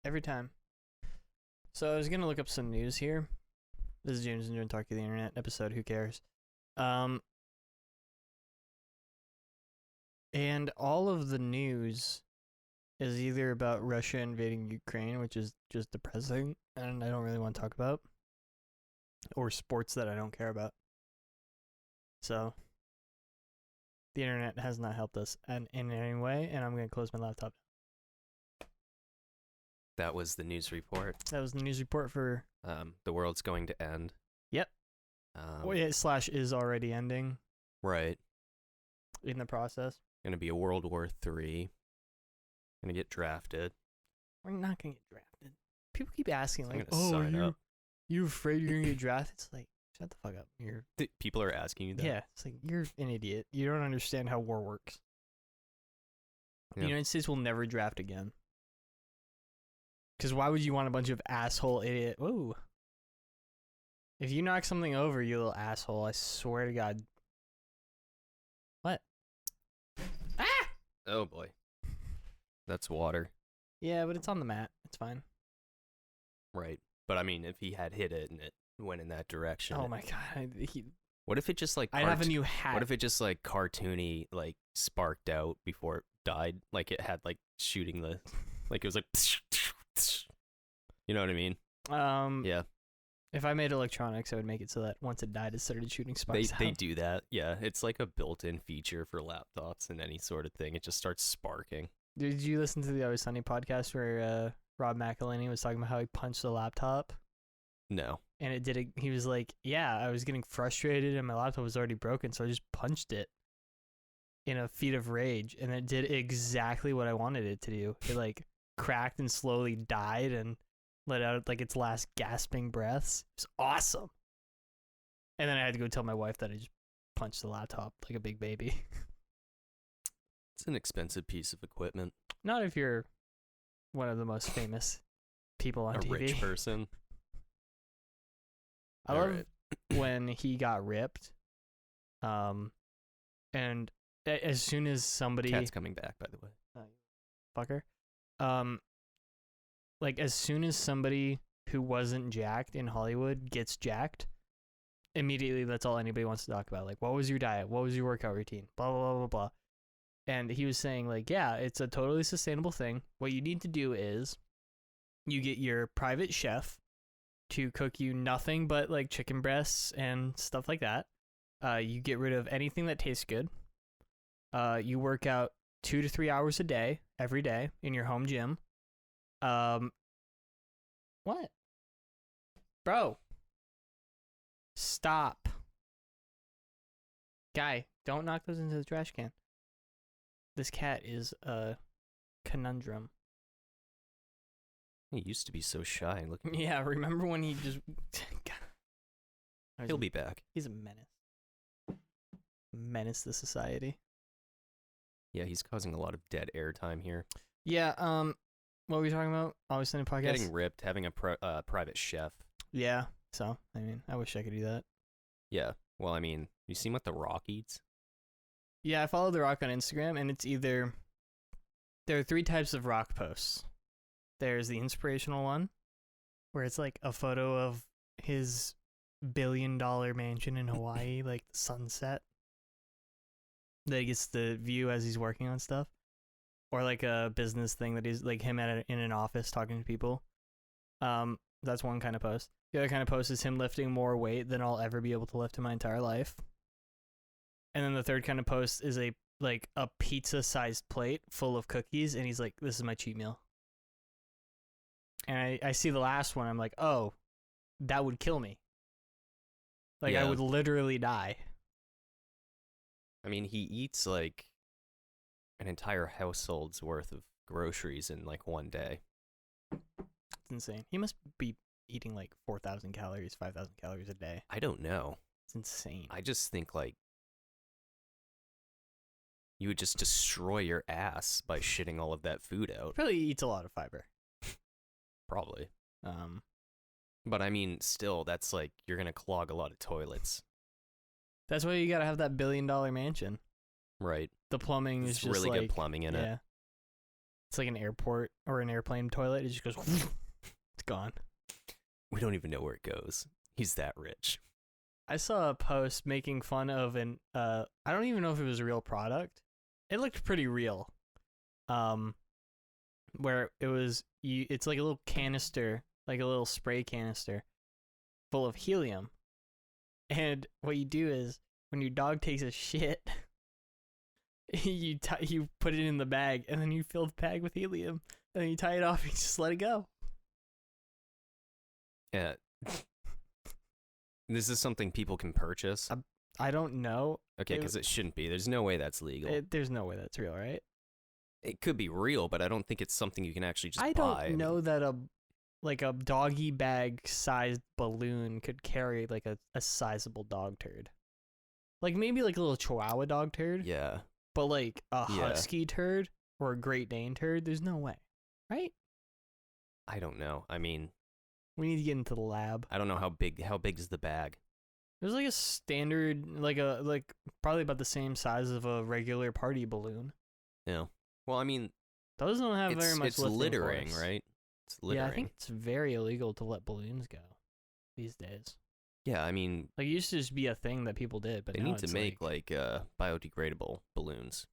Every time. So I was gonna look up some news here. This is James and Joan Talk to the Internet episode. Who cares? And all of the news is either about Russia invading Ukraine, which is just depressing, and I don't really want to talk about, or sports that I don't care about. So the internet has not helped us in any way, and I'm going to close my laptop. That was the news report. That was the news report for... the world's going to end. Yep. / is already ending. Right. In the process. Going to be a World War III. Going to get drafted. We're not going to get drafted. People keep asking, like, sign up. You afraid you're going to get drafted? It's like, shut the fuck up. People are asking you that? Yeah. It's like, you're an idiot. You don't understand how war works. Yeah. The United States will never draft again. Because why would you want a bunch of asshole idiot? Ooh. If you knock something over, you little asshole, I swear to God. What? Ah! Oh, boy. That's water. Yeah, but it's on the mat. It's fine. Right. But, I mean, if he had hit it and it went in that direction. Oh, my God. What if it just, like... I'd have a new hat. What if it just, like, cartoony, like, sparked out before it died? Like, it had, like, shooting the... Like, it was like... You know what I mean? Yeah. If I made electronics, I would make it so that once it died, it started shooting sparks out. They do that. Yeah, it's like a built-in feature for laptops and any sort of thing. It just starts sparking. Did you listen to the Always Sunny podcast where Rob McElhenney was talking about how he punched the laptop? No. And it did. He was like, "Yeah, I was getting frustrated, and my laptop was already broken, so I just punched it in a feat of rage, and it did exactly what I wanted it to do. It like cracked and slowly died and let out like its last gasping breaths. It was awesome. And then I had to go tell my wife that I just punched the laptop like a big baby. It's an expensive piece of equipment. Not if you're one of the most famous people on TV. A rich person. I love when he got ripped. And as soon as somebody... Cat's coming back, by the way. Fucker. Like, as soon as somebody who wasn't jacked in Hollywood gets jacked, immediately that's all anybody wants to talk about. Like, what was your diet? What was your workout routine? Blah, blah, blah, blah, blah. And he was saying, like, yeah, it's a totally sustainable thing. What you need to do is you get your private chef to cook you nothing but, like, chicken breasts and stuff like that. You get rid of anything that tastes good. You work out 2 to 3 hours a day, every day, in your home gym. What? Bro. Stop. Guy, don't knock those into the trash can. This cat is a conundrum. He used to be so shy. Look. Yeah, remember when he just... He'll be back. He's a menace. Menace to society. Yeah, he's causing a lot of dead air time here. Yeah, what were we talking about? Always Sunny podcast? Getting ripped, having a private chef. Yeah, so, I mean, I wish I could do that. Yeah, well, I mean, you seen what The Rock eats? Yeah, I follow The Rock on Instagram, and it's either... There are 3 types of Rock posts. There's the inspirational one, where it's like a photo of his $1 billion mansion in Hawaii, like the sunset. That he gets the view as he's working on stuff. Or like a business thing that he's like him in an office talking to people. That's one kind of post. The other kind of post is him lifting more weight than I'll ever be able to lift in my entire life. And then the third kind of post is a pizza-sized plate full of cookies, and he's like, "This is my cheat meal." And I see the last one, I'm like, "Oh, that would kill me. Like, yeah. I would literally die." I mean, he eats like an entire household's worth of groceries in like one day. It's insane. He must be eating like 4,000 calories, 5,000 calories a day. I don't know. It's insane. I just think like you would just destroy your ass by shitting all of that food out. Probably eats a lot of fiber. Probably. But I mean, still, that's like you're gonna clog a lot of toilets, That's why you gotta have that $1 billion mansion. right? The plumbing is It's just really like, good plumbing in yeah. it. It's like an airport or an airplane toilet. It just goes, it's gone. We don't even know where it goes. He's that rich. I saw a post making fun of I don't even know if it was a real product. It looked pretty real. Where it was it's like a little canister, like a little spray canister full of helium. And what you do is when your dog takes a shit, you put it in the bag and then you fill the bag with helium and then you tie it off and you just let it go. Yeah. This is something people can purchase. I don't know. Okay, because it shouldn't be. There's no way that's legal. There's no way that's real, right? It could be real, but I don't think it's something you can actually just I buy. don't know that a doggy bag sized balloon could carry like a sizable dog turd. Like maybe like a little Chihuahua dog turd. Yeah. But like a Yeah. husky turd or a Great Dane turd, there's no way. Right? I don't know. I mean, We need to get into the lab. I don't know how big is the bag. There's like a standard like probably about the same size of a regular party balloon. Yeah. Well, I mean, Those don't have very much it's lifting littering, force. right? It's littering. Yeah, I think it's very illegal to let balloons go these days. Yeah, I mean, Like it used to just be a thing that people did, but they now need to it's make like biodegradable balloons.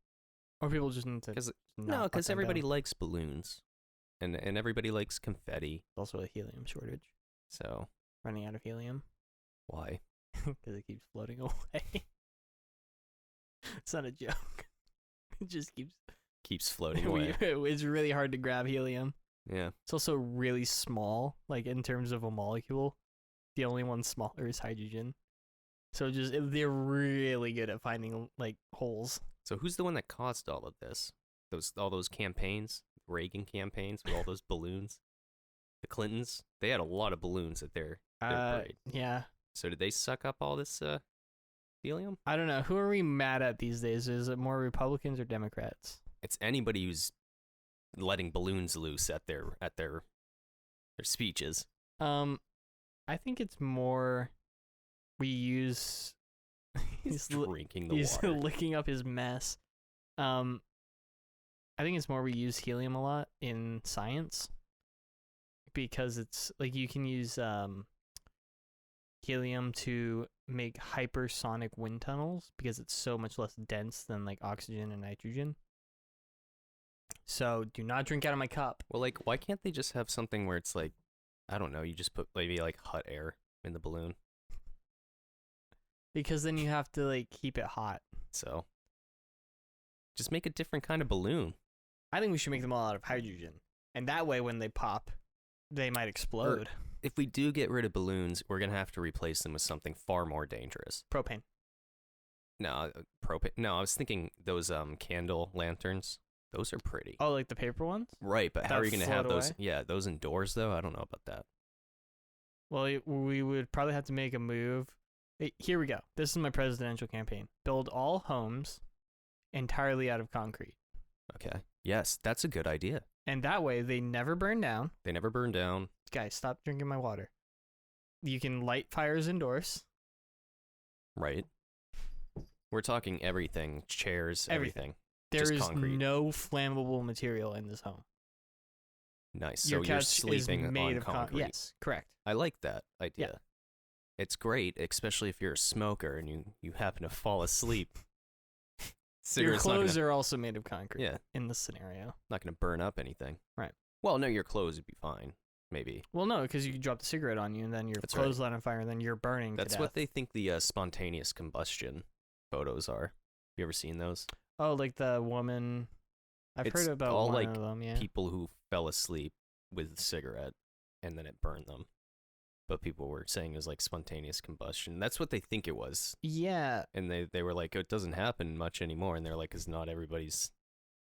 or people just need to. Because everybody likes balloons, and everybody likes confetti. Also a helium shortage. So Running out of helium why? because it keeps floating away. It's not a joke. It just Keeps floating away. It's really hard to grab helium. Yeah. It's also really small, like in terms of a molecule. The only one smaller is hydrogen. So they're really good at finding like holes. So who's the one that caused all of this? All those campaigns, Reagan campaigns with all those balloons. The Clintons, they had a lot of balloons at their parade. Yeah. So did they suck up all this helium? I don't know. Who are we mad at these days? Is it more Republicans or Democrats? It's anybody who's letting balloons loose at their speeches. I think it's more we use He's drinking the he's water. licking up his mess. I think it's more we use helium a lot in science because it's like you can use helium to make hypersonic wind tunnels because it's so much less dense than like oxygen and nitrogen. So do not drink out of my cup. Well, like, why can't they just have something where it's like, I don't know, you just put maybe like hot air in the balloon? Because then you have to like keep it hot. So just make a different kind of balloon. I think we should make them all out of hydrogen. And that way when they pop, they might explode. If we do get rid of balloons, we're going to have to replace them with something far more dangerous. Propane. No, propane. No, I was thinking those candle lanterns. Those are pretty. Oh, like the paper ones? Right, but how that are you going to have float those? away? Yeah, those indoors though. I don't know about that. Well, we would probably have to make a move. Here we go. This is my presidential campaign. Build all homes entirely out of concrete. Okay. Yes, that's a good idea. And that way they never burn down. They never burn down. Guys, stop drinking my water. You can light fires indoors. Right. We're talking everything, chairs, everything. There Just is concrete. no flammable material in this home. Nice. Your So you're couch sleeping is made on of concrete. Yes, correct. I like that idea. Yeah. It's great, especially if you're a smoker and you happen to fall asleep. Your Cigarettes clothes are also made of concrete yeah, in this scenario. not going to burn up anything. Right. Well, no, your clothes would be fine. Maybe. Well, no, because you could drop the cigarette on you and then your That's clothes light on fire and then you're burning That's to what death. they think the spontaneous combustion photos are. You ever seen those? Oh, like the woman. I've It's heard about all, one like, of them, yeah. People who fell asleep with a cigarette and then it burned them. But people were saying it was like spontaneous combustion. That's what they think it was. Yeah, And they were like, it doesn't happen much anymore. And they're like, because not everybody's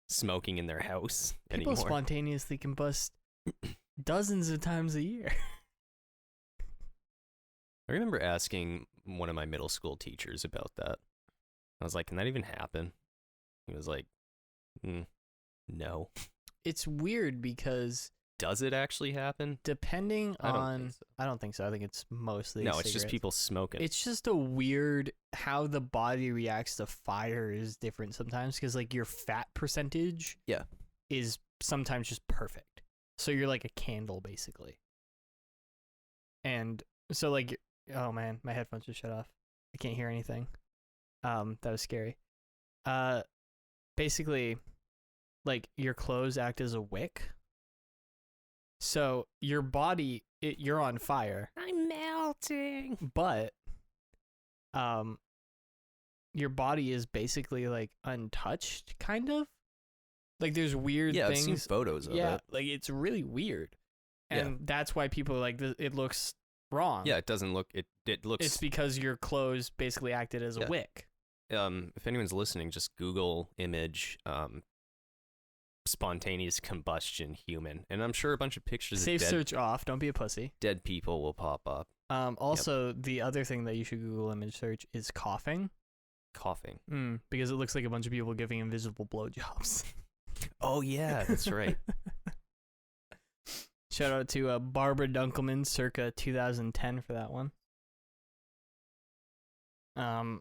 smoking in their house people anymore. spontaneously combust dozens of times a year. I remember asking one of my middle school teachers about that. I was like, can that even happen? He was like, no. It's weird because does it actually happen? Depending I don't on, think so. I don't think so. I think it's mostly No, it's just cigarettes. people smoking. It's just a weird how the body reacts to fire is different sometimes because like your fat percentage Yeah. is sometimes just perfect. So you're like a candle basically. And so like, oh man, my headphones just shut off. I can't hear anything. That was scary. Basically, like your clothes act as a wick. So your body, you're on fire. I'm melting. But your body is basically like untouched kind of like there's weird Yeah, things. I've seen photos of it. Like it's really weird, Yeah. and that's why people are like it looks wrong. Yeah, it doesn't look. It looks. It's because your clothes basically acted as a Yeah. wick. If anyone's listening, just Google image spontaneous combustion human, and I'm sure a bunch of pictures Safe of search off. Don't be a pussy. dead people will pop up. Also, the other thing that you should Google image search is coughing. Coughing. Because it looks like a bunch of people giving invisible blowjobs. Oh yeah, that's right. Shout out to Barbara Dunkelman, circa 2010, for that one. I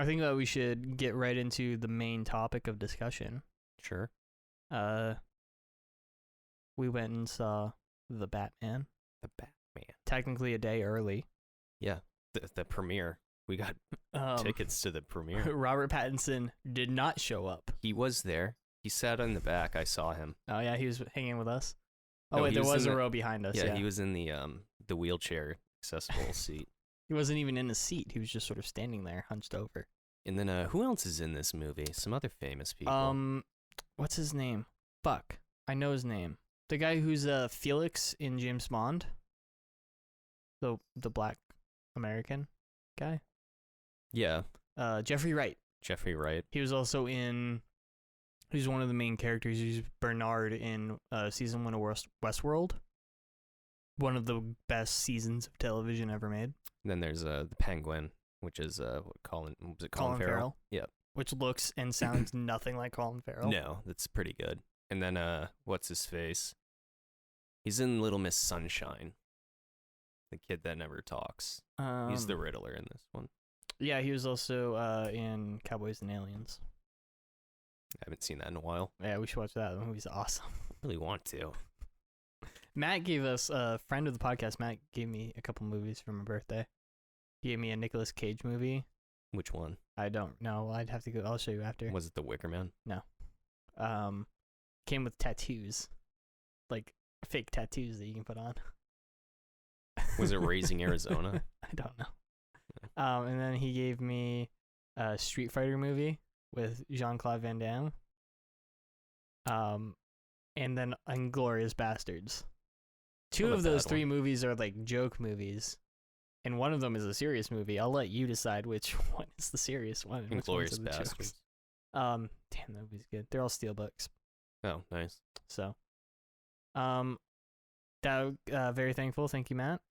think that we should get right into the main topic of discussion. Sure. We went and saw The Batman. The Batman. Technically a day early. Yeah, the premiere. We got tickets to the premiere. Robert Pattinson did not show up. He was there. He sat in the back. I saw him. Oh yeah, he was hanging with us. Oh No, wait, he there was in a the- row behind us. Yeah, Yeah, he was in the wheelchair accessible seat. He wasn't even in a seat. He was just sort of standing there, hunched over. And then who else is in this movie? Some other famous people. What's his name? Fuck, I know his name. The guy who's Felix in James Bond. The black American guy. Yeah, Jeffrey Wright. Jeffrey Wright. He was also in. He's one of the main characters. He's Bernard in season 1 of Westworld. One of the best seasons of television ever made. And then there's the Penguin, which is Colin Farrell? Yep. Which looks and sounds nothing like Colin Farrell. No, that's pretty good. And then what's his face? He's in Little Miss Sunshine. The kid that never talks. He's the Riddler in this one. Yeah, he was also in Cowboys and Aliens. I haven't seen that in a while. Yeah, we should watch that. The movie's awesome. I really want to. Matt gave us, a friend of the podcast, Matt gave me a couple movies for my birthday. He gave me a Nicolas Cage movie. Which one? I don't know. I'd have to go. I'll show you after. Was it The Wicker Man? Came with tattoos. Like fake tattoos that you can put on. Was it Raising Arizona? I don't know. And then he gave me a Street Fighter movie with Jean-Claude Van Damme. And then Inglourious Bastards. Two Not a of those bad 3 movies are like joke movies, and one of them is a serious movie. I'll let you decide which one is the serious one. And which ones are Inglourious the Bastards. jokes. Damn, that movie's good. They're all steelbooks. Oh, nice. So, very thankful. Thank you, Matt.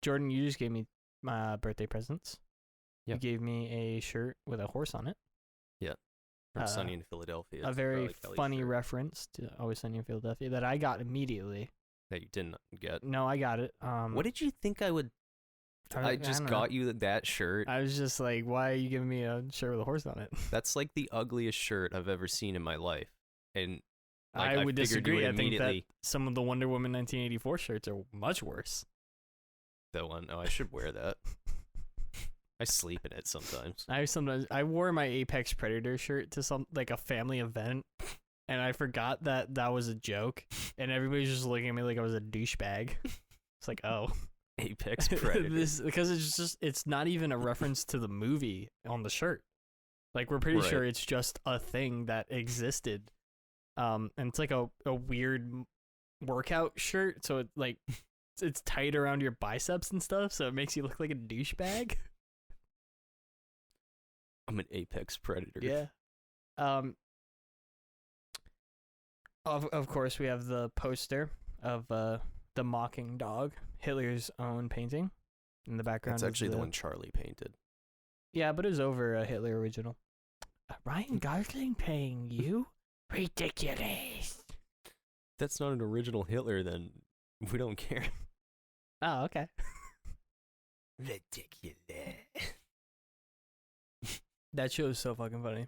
Jordan, you just gave me my birthday presents. Yeah. You gave me a shirt with a horse on it. From Sunny in Philadelphia. A It's very Charlie Kelly funny shirt reference to Always Sunny in Philadelphia that I got immediately. that you didn't get. No, I got it. What did you think I would? I just don't got know. you that shirt. I was just like, why are you giving me a shirt with a horse on it? That's like the ugliest shirt I've ever seen in my life. And like, I would figured you disagree. would I think that immediately- some of the Wonder Woman 1984 shirts are much worse. That one. Oh, I should wear that. I sleep in it sometimes. I wore my Apex Predator shirt to some like a family event, and I forgot that was a joke, and everybody's just looking at me like I was a douchebag. It's like, oh, Apex Predator. because it's not even a reference to the movie on the shirt. Like we're pretty Right. sure it's just a thing that existed. And it's like a weird workout shirt, so it like it's tight around your biceps and stuff, so it makes you look like a douchebag. I'm an Apex Predator. Yeah. Of course, we have the poster of the mocking dog, Hitler's own painting, in the background. That's is actually the one Charlie painted. Yeah, but it was over a Hitler original. Ryan Gosling paying you? Ridiculous. that's not an original Hitler, then we don't care. Oh, okay. Ridiculous. That show is so fucking funny.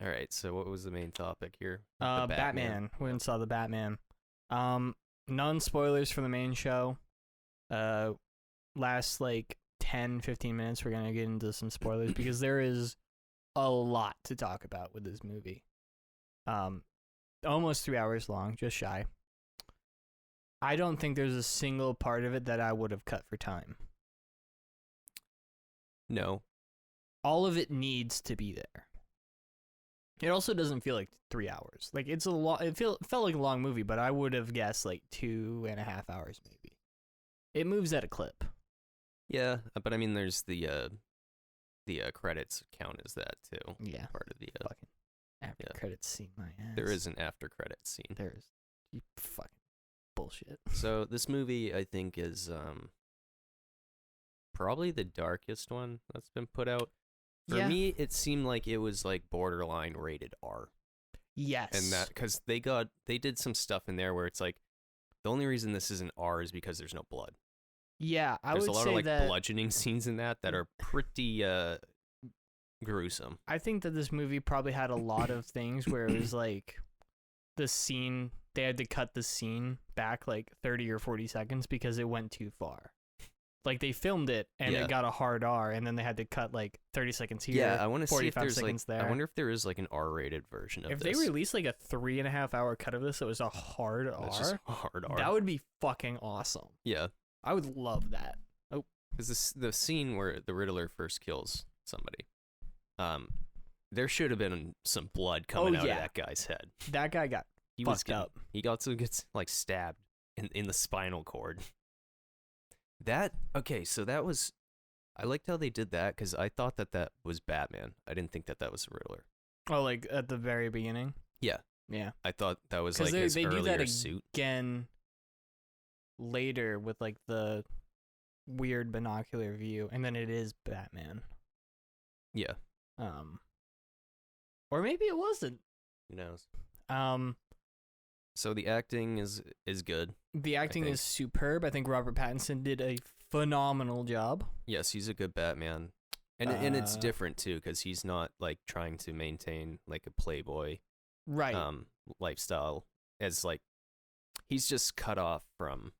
All right, so what was the main topic here? The Batman. We went and saw the Batman. None spoilers for the main show. Last like 10, 15 minutes, we're gonna get into some spoilers because there is a lot to talk about with this movie. Almost 3 hours long, just shy. I don't think there's a single part of it that I would have cut for time. No. All of it needs to be there. It also doesn't feel like 3 hours. Like it's a lot. Felt like a long movie, but I would have guessed like 2.5 hours maybe. It moves at a clip. Yeah, but I mean, there's the credits count as that too. Yeah. Part of the Fucking after credits scene, my ass. there is an after credits scene. There's you fucking bullshit. So this movie, I think, is probably the darkest one that's been put out. For me, it seemed like it was like borderline rated R. Yes. And that because they did some stuff in there where it's like the only reason this isn't R is because there's no blood. Yeah, There's would a lot say of like that bludgeoning scenes in that are pretty gruesome. I think that this movie probably had a lot of things where it was like the scene, they had to cut the scene back like 30 or 40 seconds because it went too far. Like they filmed it and it got a hard R, and then they had to cut like 30 seconds here. Yeah, I want to see if 45 there's seconds like. there. I wonder if there is like an R-rated version of If this. they released like a 3.5 hour cut of this that was a hard That's R, just hard R. that would be fucking awesome. Yeah, I would love that. Oh, because the scene where the Riddler first kills somebody, there should have been some blood coming out of that guy's head. That guy got He fucked up. He also gets like stabbed in the spinal cord. So that was. I liked how they did that because I thought that was Batman. I didn't think that was the Riddler. Oh, like at the very beginning? Yeah. Yeah. I thought that was like his earlier do that suit. Again later with like the weird binocular view, and then it is Batman. Yeah. Or maybe it wasn't. Who knows? So the acting is good. The acting is superb. I think Robert Pattinson did a phenomenal job. Yes, he's a good Batman. And it's different too because he's not like trying to maintain like a playboy lifestyle as like he's just cut off from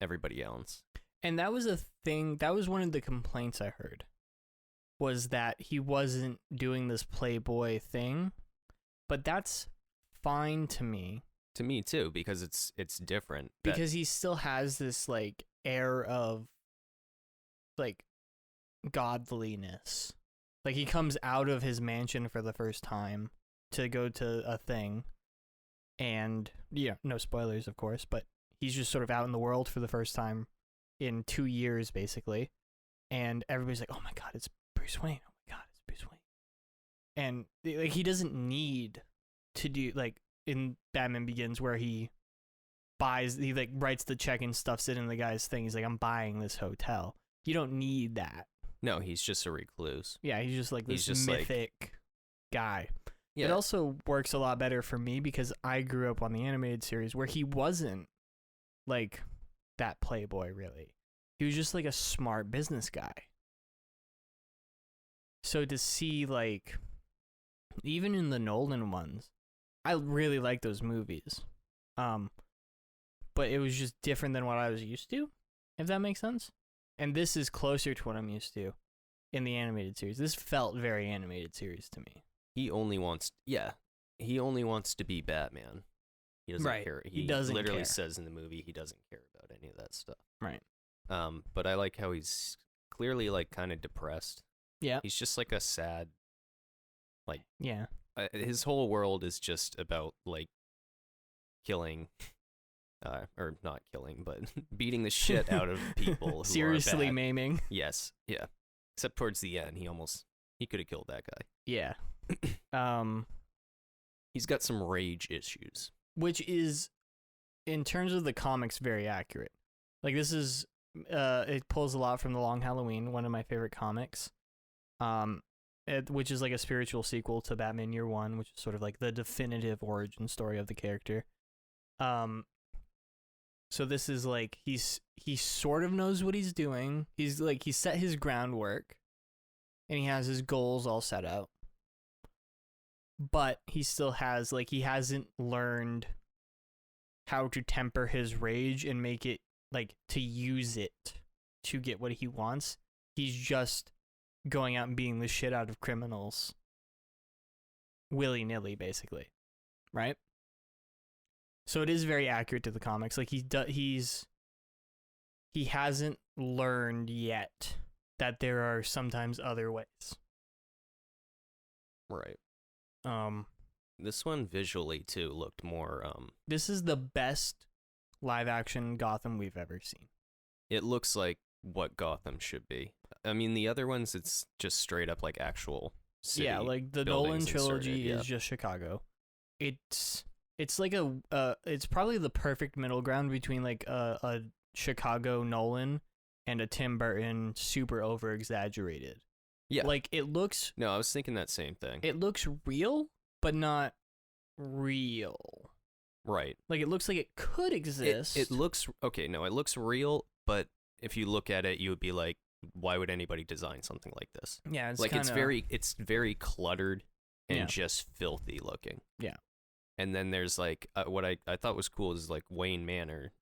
everybody else. And that was a thing, that was one of the complaints I heard, was that he wasn't doing this playboy thing. But that's fine to me. To me too, because it's different. Because he still has this like air of like godliness. Like he comes out of his mansion for the first time to go to a thing, and no spoilers of course, but he's just sort of out in the world for the first time in 2 years basically, and everybody's like, oh my god, it's Bruce Wayne, oh my god, it's Bruce Wayne. And like he doesn't need to do like in Batman Begins where he like writes the check and stuffs it in the guy's thing. He's like, I'm buying this hotel. You don't need that. No, he's just a recluse. Yeah, he's just like this mythic guy. Yeah. It also works a lot better for me because I grew up on the animated series where he wasn't like that playboy really. He was just like a smart business guy. So to see like even in the Nolan ones, I really like those movies. But it was just different than what I was used to, if that makes sense. And this is closer to what I'm used to in the animated series. This felt very animated series to me. He only wants to be Batman. He doesn't care. He doesn't literally says in the movie he doesn't care about any of that stuff. Right. But I like how he's clearly like kind of depressed. Yeah. He's just like a sad, like his whole world is just about like killing, or not killing, but beating the shit out of people. Who Seriously are bad. maiming. Yes. Yeah. Except towards the end, he could have killed that guy. Yeah. He's got some rage issues. Which is, in terms of the comics, very accurate. Like this is, it pulls a lot from The Long Halloween, one of my favorite comics. Which is like a spiritual sequel to Batman Year One, which is sort of like the definitive origin story of the character. So this is like he sort of knows what he's doing. He's set his groundwork and he has his goals all set out. But he still has he hasn't learned how to temper his rage and make it to use it to get what he wants. He's just going out and beating the shit out of criminals willy-nilly, basically, right? So it is very accurate to the comics. He hasn't learned yet that there are sometimes other ways. Right. This one visually too looked more This is the best live action Gotham we've ever seen. It looks like what Gotham should be. I mean, the other ones, it's just straight up city. Yeah, the Nolan trilogy is just Chicago. It's it's probably the perfect middle ground between a Chicago Nolan and a Tim Burton super over exaggerated. Yeah. It looks... No, I was thinking that same thing. It looks real, but not real. Right. It looks like it could exist. It looks... Okay, no, it looks real, but if you look at it, you would be like, why would anybody design something like this? Yeah, it's it's very cluttered and just filthy looking. Yeah. And then there's what I thought was cool is Wayne Manor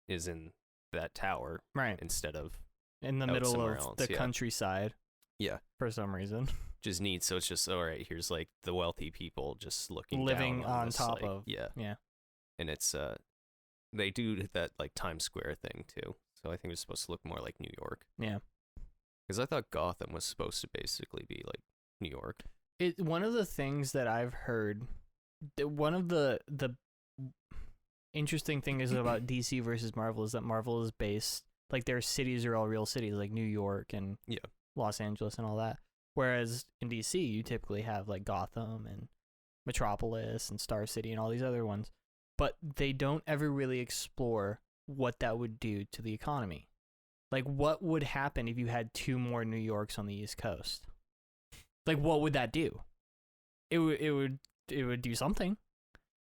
is in that tower. Right. Instead of in the middle of the countryside. Yeah. For some reason. Just neat. So it's just, all right, here's the wealthy people just living down on top of. Yeah. Yeah. And it's, they do that Times Square thing too. So I think it's supposed to look more like New York. Yeah. Because I thought Gotham was supposed to basically be like New York. One of the things that I've heard, one of the interesting things about DC versus Marvel is that Marvel is based, their cities are all real cities, like New York and Los Angeles and all that. Whereas in DC, you typically have Gotham and Metropolis and Star City and all these other ones. But they don't ever really explore what that would do to the economy. What would happen if you had 2 more New Yorks on the East Coast? What would that do? It would do something,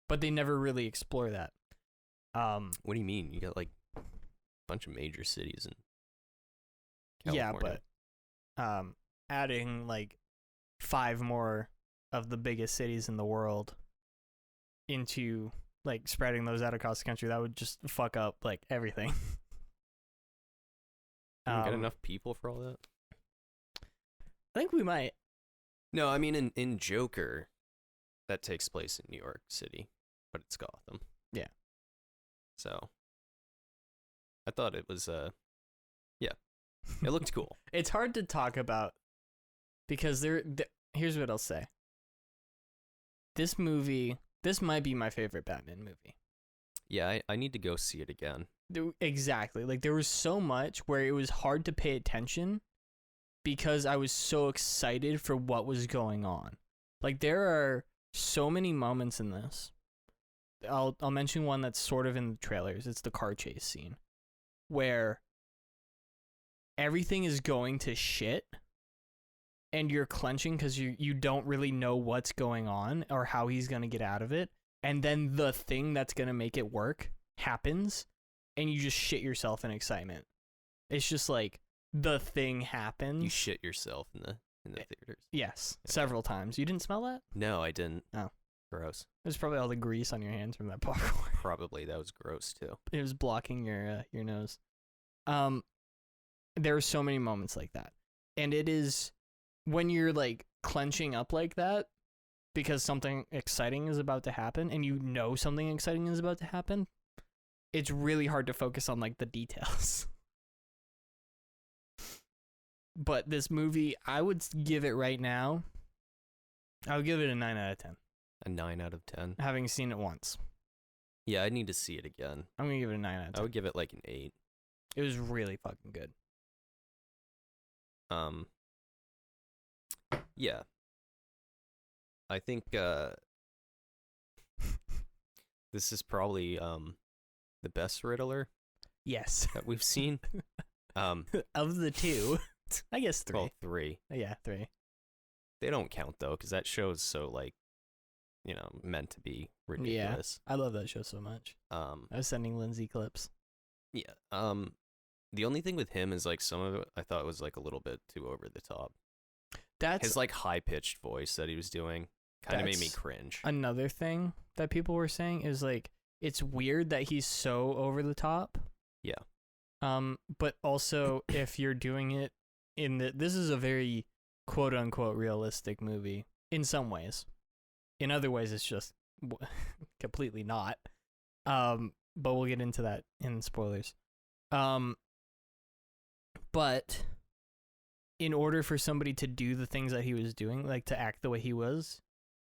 but they never really explore that. What do you mean? You got a bunch of major cities in California. Yeah, but adding 5 more of the biggest cities in the world into spreading those out across the country, that would just fuck up everything. Got enough people for all that? I think we might. No, I mean in Joker, that takes place in New York City, but it's Gotham. Yeah. So I thought it was yeah. It looked cool. It's hard to talk about because here's what I'll say. This might be my favorite Batman movie. Yeah, I need to go see it again. Exactly. There was so much where it was hard to pay attention because I was so excited for what was going on. There are so many moments in this. I'll mention one that's sort of in the trailers. It's the car chase scene where everything is going to shit and you're clenching because you don't really know what's going on or how he's going to get out of it. And then the thing that's going to make it work happens and you just shit yourself in excitement. It's just the thing happens. You shit yourself in the theaters. Yes, several times. You didn't smell that? No, I didn't. Oh. Gross. It was probably all the grease on your hands from that popcorn. Probably. That was gross too. It was blocking your nose. There are so many moments like that. And it is when you're clenching up like that because something exciting is about to happen and you know something exciting is about to happen, it's really hard to focus on the details. But this movie, I would give it right now, I would give it a 9 out of 10. A 9 out of 10? Having seen it once. Yeah, I need to see it again. I'm going to give it a 9 out of 10. I would give it an 8. It was really fucking good. Yeah. I think this is probably the best Riddler. Yes. That we've seen. Of the 2, I guess 3. Well, 3. Yeah, 3. They don't count though, because that show's so meant to be ridiculous. I love that show so much. I was sending Lindsay clips. Yeah. The only thing with him is like some of it I thought was like a little bit too over the top. That's his like high pitched voice that he was doing kind of made me cringe. Another thing that people were saying is like it's weird that he's so over the top. Yeah. But also if you're doing it this is a very quote unquote realistic movie in some ways. In other ways, it's just completely not. But we'll get into that in spoilers. But in order for somebody to do the things that he was doing, like to act the way he was,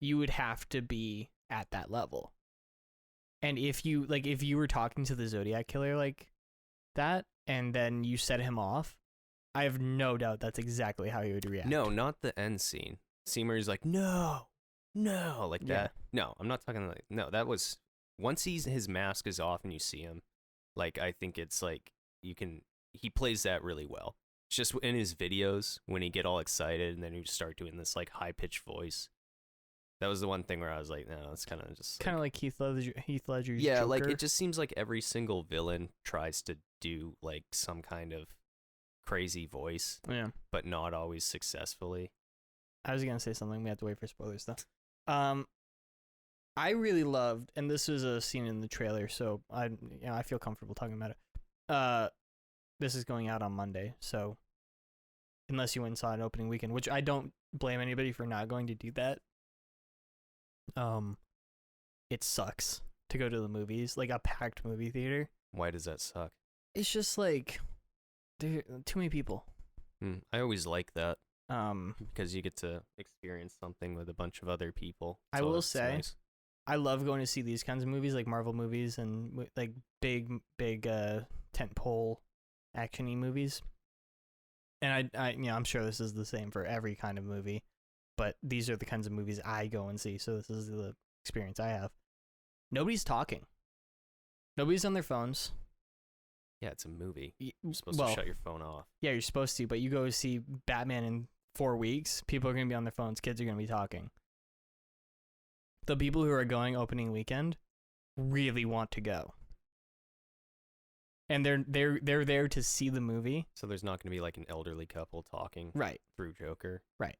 you would have to be at that level. And if you were talking to the Zodiac Killer like that, and then you set him off, I have no doubt that's exactly how he would react. No, not the end scene. Scene where he's like, no, like that. No, I'm not talking like, no, that was, once his mask is off and you see him, like, I think it's like, he plays that really well. It's just in his videos, when he get all excited and then he start doing this, like, high-pitched voice. That was the one thing where I was like, no, it's kind of just... Kind of like Heath Ledger's yeah, Joker. like, it just seems like every single villain tries to do, like, some kind of crazy voice. Yeah. But not always successfully. I was going to say something. We have to wait for spoilers, though. I really loved, and this was a scene in the trailer, so I feel comfortable talking about it. This is going out on Monday, so unless you went and saw it opening weekend, which I don't blame anybody for not going to do that. It sucks to go to the movies, like a packed movie theater. Why does that suck? It's just like there are too many people. I always like that. Because you get to experience something with a bunch of other people. I will say, nice. I love going to see these kinds of movies, like Marvel movies and like big tentpole action-y movies. And I'm sure this is the same for every kind of movie, but these are the kinds of movies I go and see. So this is the experience I have. Nobody's talking. Nobody's on their phones. Yeah, it's a movie. You're supposed to shut your phone off. Yeah, you're supposed to, but you go see Batman in 4 weeks, people are going to be on their phones, kids are going to be talking. The people who are going opening weekend really want to go. And they're there to see the movie. So there's not going to be like an elderly couple talking through Joker. Right.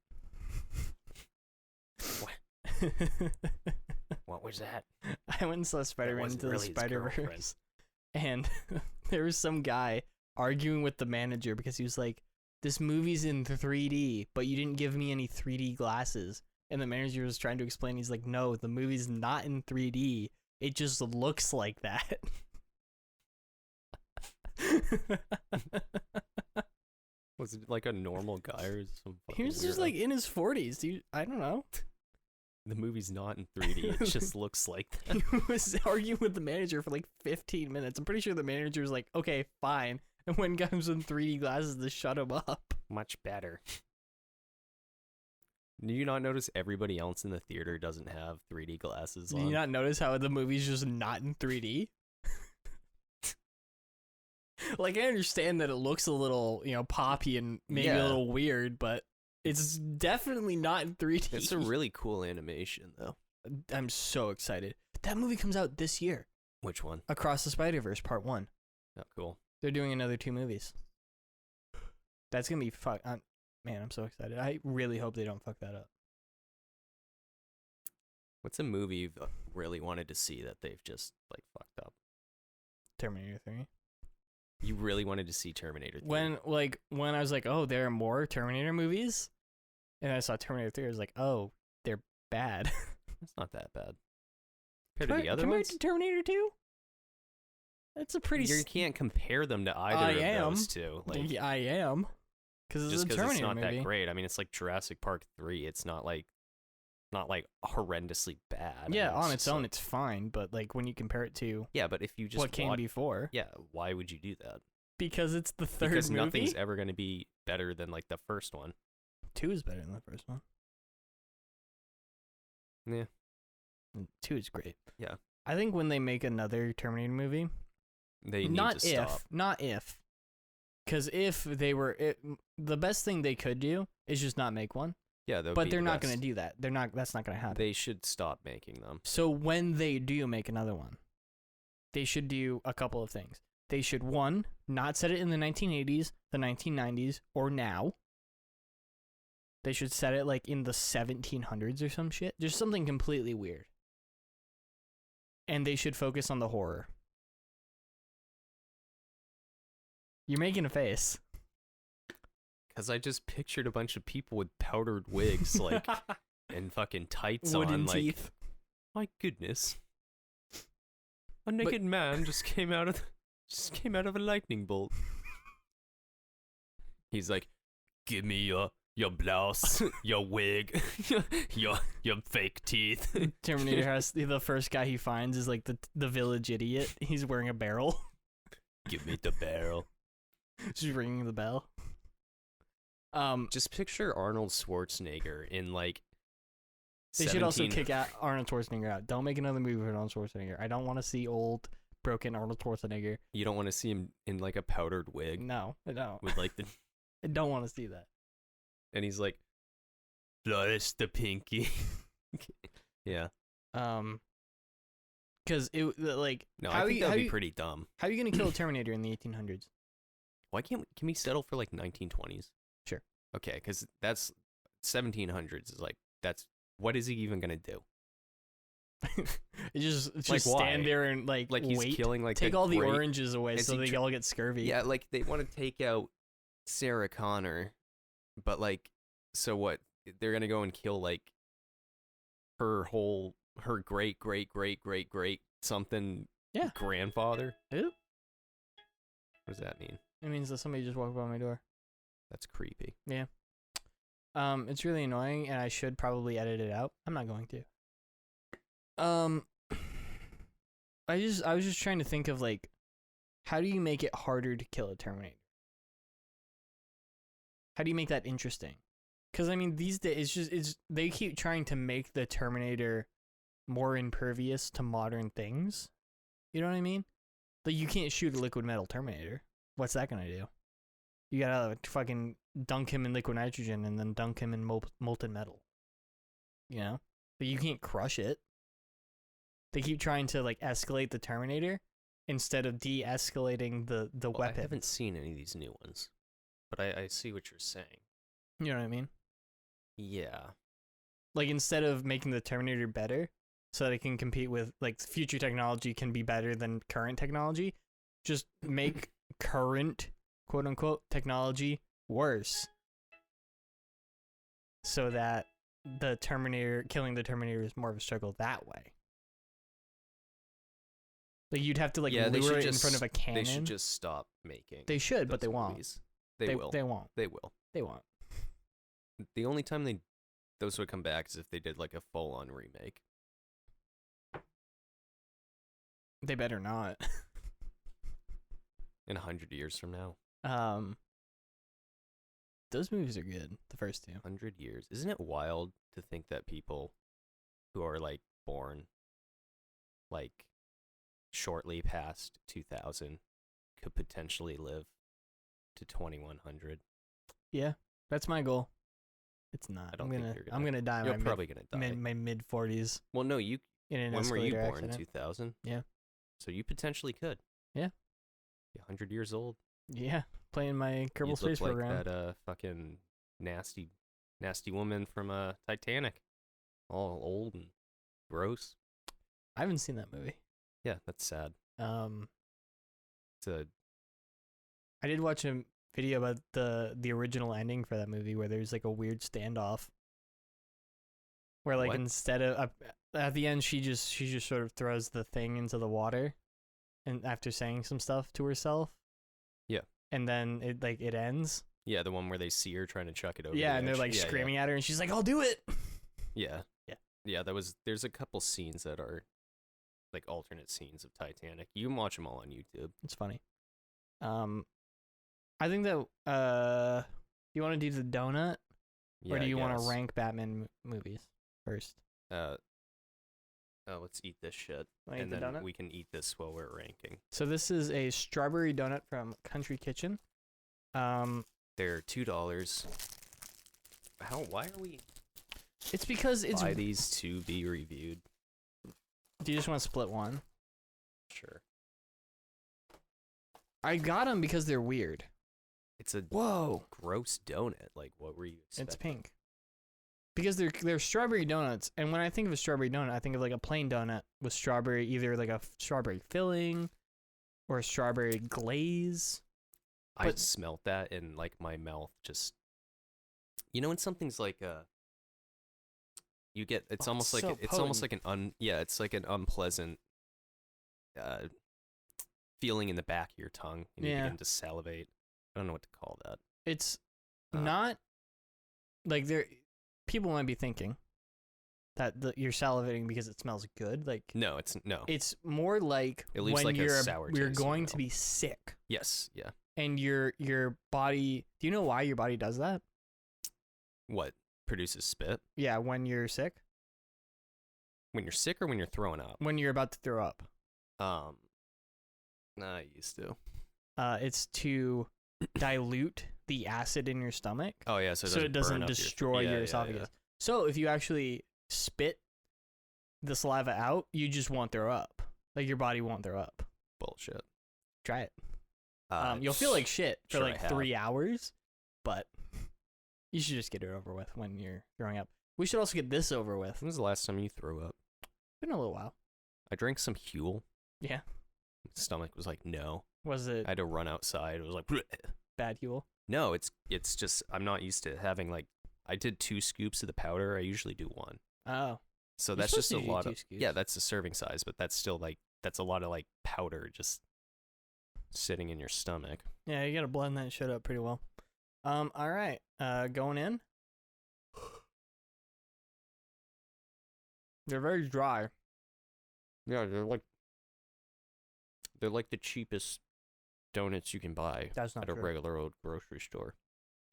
What was that? I went and saw Spider-Man Into the Spider-Verse. And there was some guy arguing with the manager because he was like, this movie's in 3D, but you didn't give me any 3D glasses. And the manager was trying to explain. He's like, no, the movie's not in 3D. It just looks like that. Was it like a normal guy or some He was just like in his 40s. Dude, I don't know. The movie's not in 3D. It just looks like that. He was arguing with the manager for like 15 minutes. I'm pretty sure the manager was like, okay, fine. And when comes in 3D glasses to shut him up. Much better. Do you not notice everybody else in the theater doesn't have 3D glasses on? Do you not notice how the movie's just not in 3D? Like, I understand that it looks a little, poppy and maybe a little weird, but it's definitely not in 3D. It's a really cool animation, though. I'm so excited. That movie comes out this year. Which one? Across the Spider-Verse, Part 1. Oh, cool. They're doing another 2 movies. That's going to be man, I'm so excited. I really hope they don't fuck that up. What's a movie you've really wanted to see that they've just, like, fucked up? Terminator 3. You really wanted to see Terminator 3? When I was like, oh, there are more Terminator movies? And I saw Terminator 3, I was like, oh, they're bad. It's not that bad. Compared to the other ones? Compared to Terminator 2? That's a pretty... You can't compare them to either of those two. Like, I am. Because it's a Terminator it's not movie. that great. I mean, it's like Jurassic Park 3. It's not like horrendously bad. Yeah, on its own, it's fine. But like when you compare it to but if you just what came before, why would you do that? Because it's the third because movie. Nothing's ever going to be better than like the first one. 2 is better than the first one. Yeah, 2 is great. Yeah, I think when they make another Terminator movie, they need to stop. Not if. Because if they were... the best thing they could do is just not make one. Yeah, that would But be they're the not going to best. do that. That's not going to happen. They should stop making them. So when they do make another one, they should do a couple of things. They should, one, not set it in the 1980s, the 1990s, or now. They should set it like in the 1700s or some shit. Just something completely weird. And they should focus on the horror. You're making a face. Because I just pictured a bunch of people with powdered wigs, like, and fucking tights Wooden on, like, teeth. my goodness. A naked man just came out of a lightning bolt. He's like, give me your blouse, your wig, your fake teeth. Terminator has the first guy he finds is like the village idiot. He's wearing a barrel. Give me the barrel. Just ringing the bell. Just picture Arnold Schwarzenegger in like. They should also kick out Arnold Schwarzenegger out. Don't make another movie with Arnold Schwarzenegger. I don't want to see old, broken Arnold Schwarzenegger. You don't want to see him in like a powdered wig. No, I don't. With like the. I don't want to see that. And he's like, flourish the pinky. Yeah. Because it like. No, I think that'd be pretty dumb. How are you gonna kill a Terminator in the 1800s? Why can we settle for like 1920s? Sure. Okay, because that's 1700s is like that's what is he even gonna do? Just like, stand why? there and like He's wait. killing like Take all the oranges away Is so he they all get scurvy. Yeah, like they want to take out Sarah Connor, but like, so what? They're gonna go and kill like her great something grandfather. Who? What does that mean? It means that somebody just walked by my door. That's creepy. Yeah. It's really annoying, and I should probably edit it out. I'm not going to. I was just trying to think of like, how do you make it harder to kill a Terminator? How do you make that interesting? Because I mean, these days they keep trying to make the Terminator more impervious to modern things. You know what I mean? Like you can't shoot a liquid metal Terminator. What's that gonna do? You gotta fucking dunk him in liquid nitrogen and then dunk him in molten metal. You know? But you can't crush it. They keep trying to like escalate the Terminator instead of de-escalating the weapon. I haven't seen any of these new ones, but I see what you're saying. You know what I mean? Yeah. Like instead of making the Terminator better so that it can compete with like future technology can be better than current technology, just make current quote unquote technology worse. So that the Terminator killing the Terminator is more of a struggle that way. Like you'd have to like lure it in front of a cannon. They should just stop making. They should, but they won't. They will. They won't. They will. They won't. The only time those would come back is if they did like a full-on remake. They better not. In 100 years from now. Those movies are good. The first two. 100 years. Isn't it wild to think that people who are like born like shortly past 2000 could potentially live to 2100? Yeah, that's my goal. It's not. I'm gonna die. You're probably gonna die. My mid 40s. Well, no, you. When were you born? Accident. 2000. Yeah. So you potentially could. Yeah. Be 100 years old. Yeah, playing my Kerbal Space Program. Program. Like that fucking nasty woman from Titanic, all old and gross. I haven't seen that movie. Yeah, that's sad. I did watch a video about the original ending for that movie where there's like a weird standoff. Where like instead of at the end she just sort of throws the thing into the water, and after saying some stuff to herself. Yeah. And then it ends. Yeah, the one where they see her trying to chuck it over. Yeah, and they're like screaming at her, and she's like, "I'll do it." Yeah. Yeah. Yeah, there's a couple scenes that are like alternate scenes of Titanic. You can watch them all on YouTube. It's funny. I think that you want to do the donut, or do you want to rank Batman movies first? Let's eat this shit, and then we can eat this while we're ranking. So this is a strawberry donut from Country Kitchen. They're $2. Why are we It's because it's. Buy these to be reviewed. Do you just want to split one? Sure. I got them because they're weird. It's a Whoa gross donut. Like, what were you expecting? It's pink. Because they're strawberry donuts, and when I think of a strawberry donut, I think of like a plain donut with strawberry, either like a strawberry filling or a strawberry glaze. I smelt that and like my mouth just. You know when something's like you get it's almost like so it's almost like it's like an unpleasant feeling in the back of your tongue and you begin to salivate. I don't know what to call that. It's not like people might be thinking that you're salivating because it smells good. Like no. It's more like it leaves when like a sour you're taste going to be sick. Yes, yeah. And your body, do you know why your body does that? What produces spit? Yeah, when you're sick. When you're sick or when you're throwing up? When you're about to throw up. I used to. It's to dilute the acid in your stomach. Oh yeah, so it doesn't destroy your esophagus. Yeah. So if you actually spit the saliva out, you just won't throw up. Like your body won't throw up. Bullshit. Try it. You'll feel like shit for sure like 3 hours, but you should just get it over with when you're throwing up. We should also get this over with. When was the last time you threw up? Been a little while. I drank some Huel. Yeah. My stomach was like, no. Was it? I had to run outside. It was like, bleh. Bad Huel? No, it's just I'm not used to having like I did 2 scoops of the powder. I usually do 1. Oh. So that's just a lot of that's the serving size, but that's still like that's a lot of like powder just sitting in your stomach. Yeah, you gotta blend that shit up pretty well. All right. Going in. They're very dry. Yeah, they're like the cheapest donuts you can buy That's not at a true. regular old grocery store.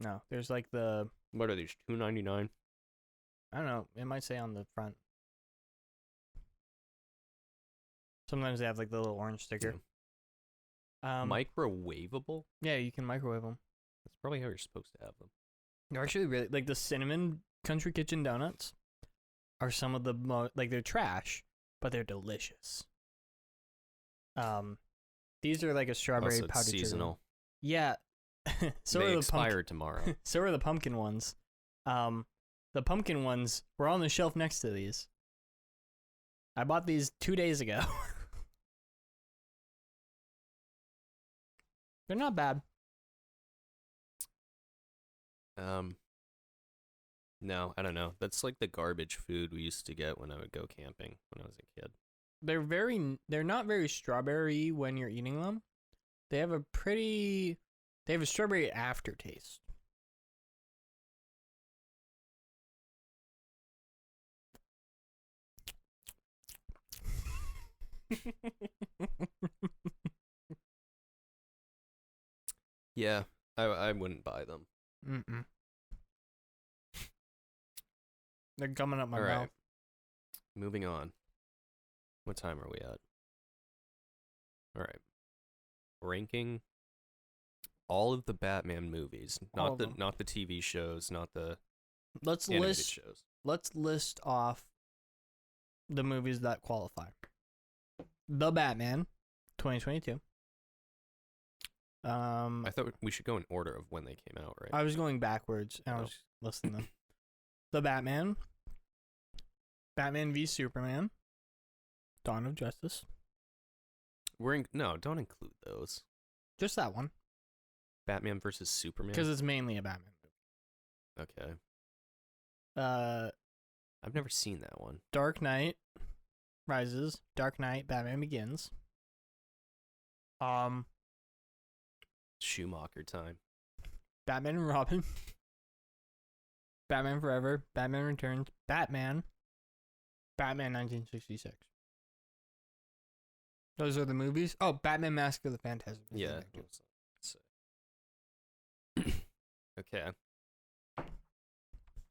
No, there's like the. What are these? $2.99. I don't know. It might say on the front. Sometimes they have like the little orange sticker. Microwavable? Yeah, you can microwave them. That's probably how you're supposed to have them. They're actually really like the cinnamon country kitchen donuts are some of the most like they're trash, but they're delicious. These are like a strawberry also, it's powdered seasonal. sugar. Yeah. So they are the expire tomorrow. So are the pumpkin ones. The pumpkin ones were on the shelf next to these. I bought these 2 days ago. They're not bad. No, I don't know. That's like the garbage food we used to get when I would go camping when I was a kid. They're not very strawberry when you're eating them. They have a strawberry aftertaste. Yeah, I wouldn't buy them. Mm-mm. They're coming up my All right. mouth. Moving on. What time are we at? All right. Ranking all of the Batman movies, not the TV shows, not the animated shows. Let's list off the movies that qualify. The Batman, 2022. I thought we should go in order of when they came out, right? I was going backwards and I was listing them. The Batman, Batman v Superman, Dawn of Justice. No, don't include those. Just that one. Batman versus Superman? Because it's mainly a Batman movie. Okay. I've never seen that one. Dark Knight Rises, Dark Knight, Batman Begins. Schumacher time. Batman and Robin. Batman Forever, Batman Returns, Batman 1966. Those are the movies. Oh, Batman Mask of the Phantasm. Yeah. Okay.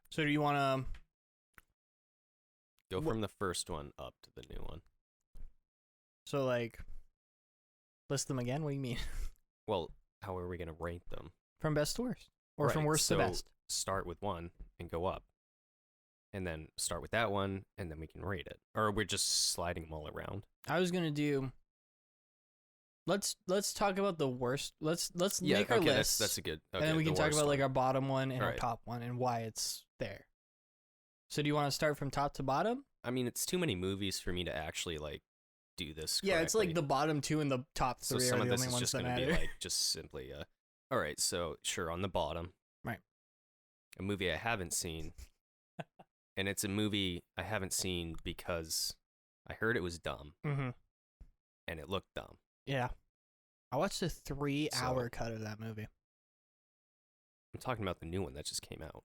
So do you want to go from the first one up to the new one? So like list them again? What do you mean? Well, how are we going to rank them? From best to worst or from worst to best? Start with one and go up. and then start with that one, and then we can rate it, or we're just sliding them all around. I was gonna do. Let's talk about the worst. Let's make our list. That's a good. Okay, and then we can talk about like one. our bottom one and our top one and why it's there. So do you want to start from top to bottom? I mean, it's too many movies for me to actually like do this. Yeah, it's like the bottom two and the top three so some are of the this only is ones just that gonna matter. be like just simply. All right, so sure on the bottom. Right. A movie I haven't seen, and it's a movie I haven't seen because I heard it was dumb, Mm-hmm. and it looked dumb. Yeah. I watched a 3-hour cut of that movie. I'm talking about the new one that just came out.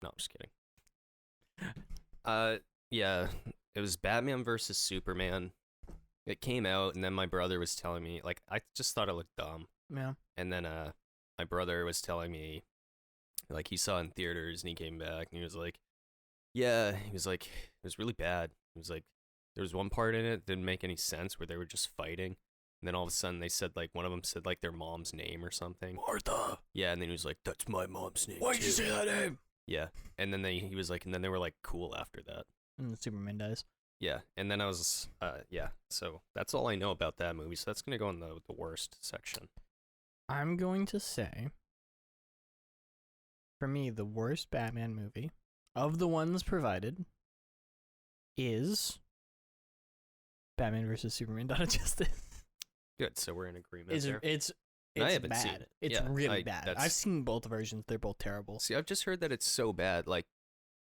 No, I'm just kidding. Yeah, it was Batman versus Superman. It came out, and then my brother was telling me, like, I just thought it looked dumb. Yeah. And then my brother was telling me, like, he saw it in theaters, and he came back, and he was like, yeah, he was like, it was really bad. He was like, there was one part in it that didn't make any sense where they were just fighting. And then all of a sudden they said, like, one of them said, like, their mom's name or something. Martha. Yeah, and then he was like, that's my mom's name. Why'd you say that name? Yeah. And then he was like, and then they were, like, cool after that. And Superman dies. Yeah. And then I was, yeah. So that's all I know about that movie. So that's going to go in the worst section. I'm going to say, for me, the worst Batman movie of the ones provided is Batman versus Superman: Dawn of Justice. Good, so we're in agreement there. It's I haven't bad. seen it. It's Yeah, really bad. I've seen both versions. They're both terrible. See, I've just heard that it's so bad. Like,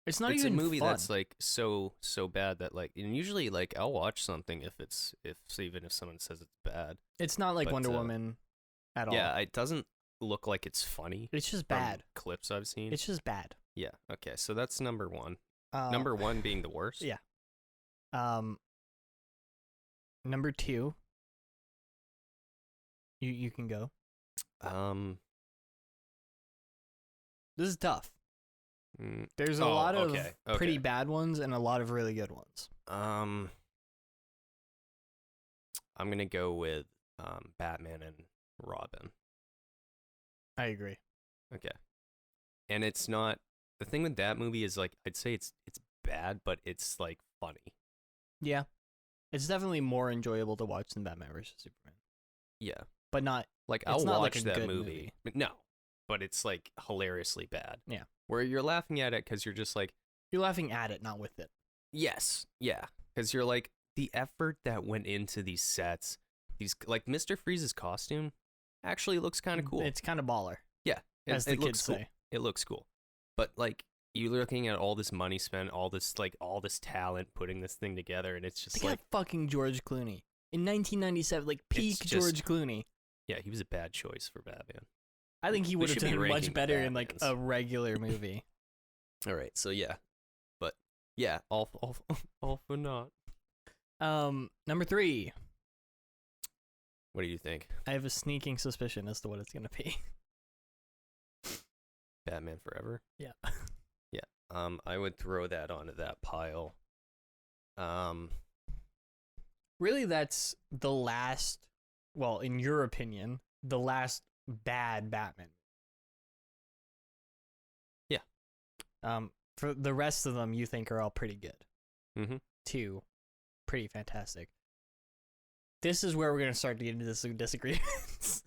it's not it's even a movie fun. that's like so bad that like, and usually like I'll watch something if even if someone says it's bad. It's not like but, Wonder Woman at all. Yeah, it doesn't look like it's funny. It's just from bad. Clips I've seen. It's just bad. Yeah. Okay, so that's number one. Number one being the worst. Yeah. Number two. You can go. This is tough. There's a lot of pretty bad ones and a lot of really good ones. I'm gonna go with Batman and Robin. I agree. Okay. And it's not, the thing with that movie is like, I'd say it's bad, but it's like funny. Yeah. It's definitely more enjoyable to watch than Batman vs. Superman. Yeah. But not like, I'll watch like that movie. No. But it's like hilariously bad. Yeah. Where you're laughing at it because you're just like, you're laughing at it, not with it. Yes. Yeah. Because you're like, the effort that went into these sets, these, like, Mr. Freeze's costume actually looks kind of cool. It's kind of baller. Yeah. As the kids cool. say. It looks cool. But like, you're looking at all this money spent, all this talent putting this thing together, and it's just they like got fucking George Clooney in 1997, like peak George Clooney. Yeah, he was a bad choice for Batman. I think he would have done much better in like a regular movie. All right, so yeah, but yeah, all for naught. Number three. What do you think? I have a sneaking suspicion as to what it's gonna be. Batman Forever? Yeah. Yeah. I would throw that onto that pile. Really, that's the last, well, in your opinion, the last bad Batman. Yeah. For the rest of them, you think are all pretty good. Mm-hmm. Two, pretty fantastic. This is where we're gonna start to get into disagreements.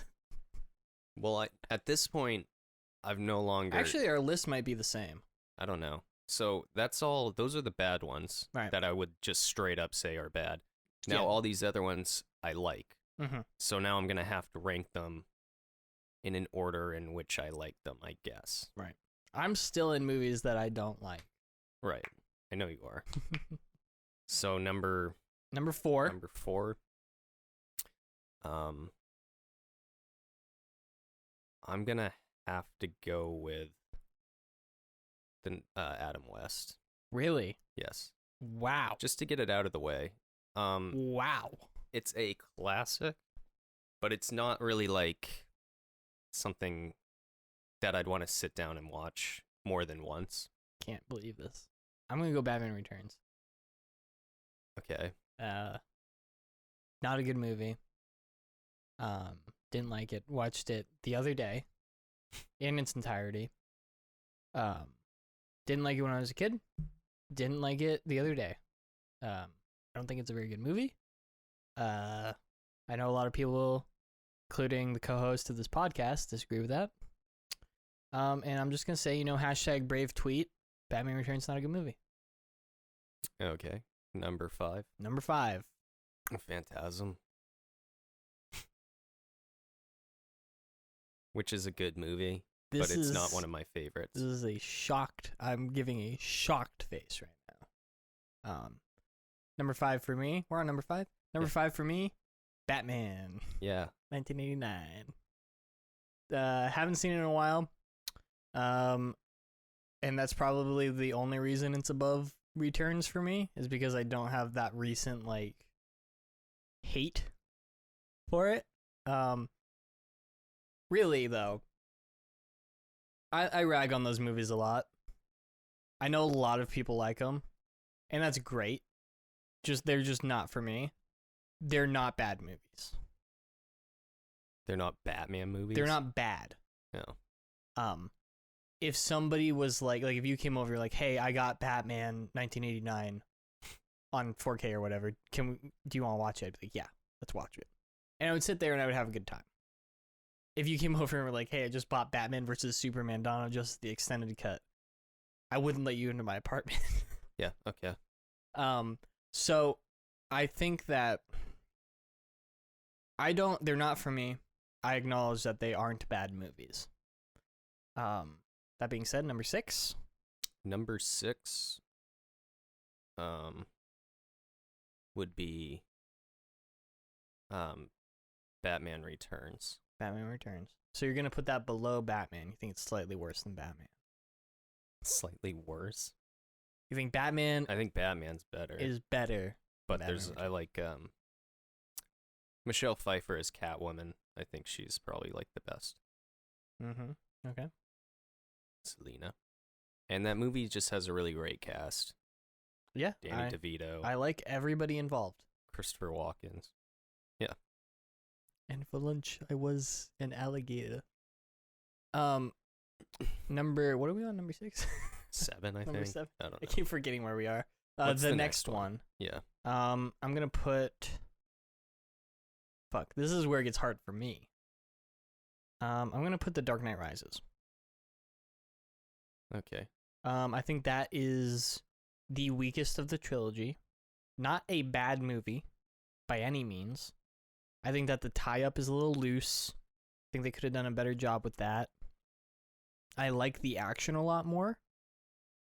Well, at this point, I've no longer. Actually, our list might be the same. I don't know. So that's all. Those are the bad ones right. that I would just straight up say are bad. Now all these other ones I like. Mm-hmm. So now I'm gonna have to rank them in an order in which I like them, I guess. Right. I'm still in movies that I don't like. Right. I know you are. So number four. Number four. I'm gonna have to go with the Adam West. Really? Yes. Wow. Just to get it out of the way. Wow. It's a classic, but it's not really like something that I'd want to sit down and watch more than once. Can't believe this. I'm gonna go Batman Returns. Okay. Not a good movie. Didn't like it. Watched it the other day in its entirety. Didn't like it when I was a kid. Didn't like it the other day. I don't think it's a very good movie. I know a lot of people, including the co-host of this podcast, disagree with that. And I'm just going to say, hashtag brave tweet, Batman Returns not a good movie. Okay. Number 5. Number 5. Phantasm. Which is a good movie, but it's not one of my favorites. This is I'm giving a shocked face right now. Number 5 for me. We're on number 5. Number 5 for me, Batman. Yeah. 1989. Haven't seen it in a while. And that's probably the only reason it's above Returns for me, is because I don't have that recent, hate for it. Really, though, I rag on those movies a lot. I know a lot of people like them, and that's great. They're just not for me. They're not bad movies. They're not Batman movies? They're not bad. No. If somebody was like if you came over, you're like, hey, I got Batman 1989 on 4K or whatever. Do you want to watch it? I'd be like, yeah, let's watch it. And I would sit there and I would have a good time. If you came over and were like, hey, I just bought Batman versus Superman Dawn of Justice, the extended cut, I wouldn't let you into my apartment. Yeah, okay. So I think that they're not for me. I acknowledge that they aren't bad movies. That being said, number 6. Number 6 would be Batman Returns. Batman Returns. So you're going to put that below Batman. You think it's slightly worse than Batman? Slightly worse? You think Batman... I think Batman's better. Is better. But I like Michelle Pfeiffer as Catwoman. I think she's probably the best. Mm-hmm. Okay. Selena. And that movie just has a really great cast. Yeah. Danny DeVito. I like everybody involved. Christopher Walken. Yeah. And for lunch, I was an alligator. What are we on? Number 6? 7, I think. Number 7. I don't know. I keep forgetting where we are. The next one. Yeah. I'm gonna put... Fuck, this is where it gets hard for me. I'm gonna put The Dark Knight Rises. Okay. I think that is the weakest of the trilogy. Not a bad movie, by any means. I think that the tie-up is a little loose. I think they could have done a better job with that. I like the action a lot more,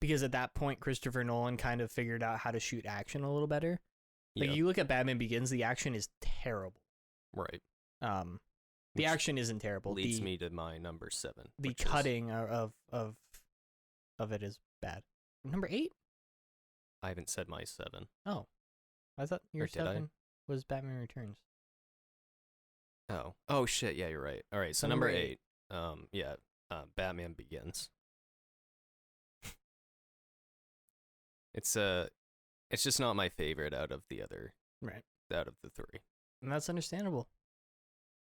because at that point, Christopher Nolan kind of figured out how to shoot action a little better. You look at Batman Begins, the action is terrible. Right. The action isn't terrible. Leads me to my number 7. The cutting of it is bad. Number 8? I haven't said my 7. Oh. I thought your 7 was Batman Returns. Oh shit, yeah, you're right. All right, so number 8. Batman Begins. It's just not my favorite out of the other. Right. Out of the 3. And that's understandable.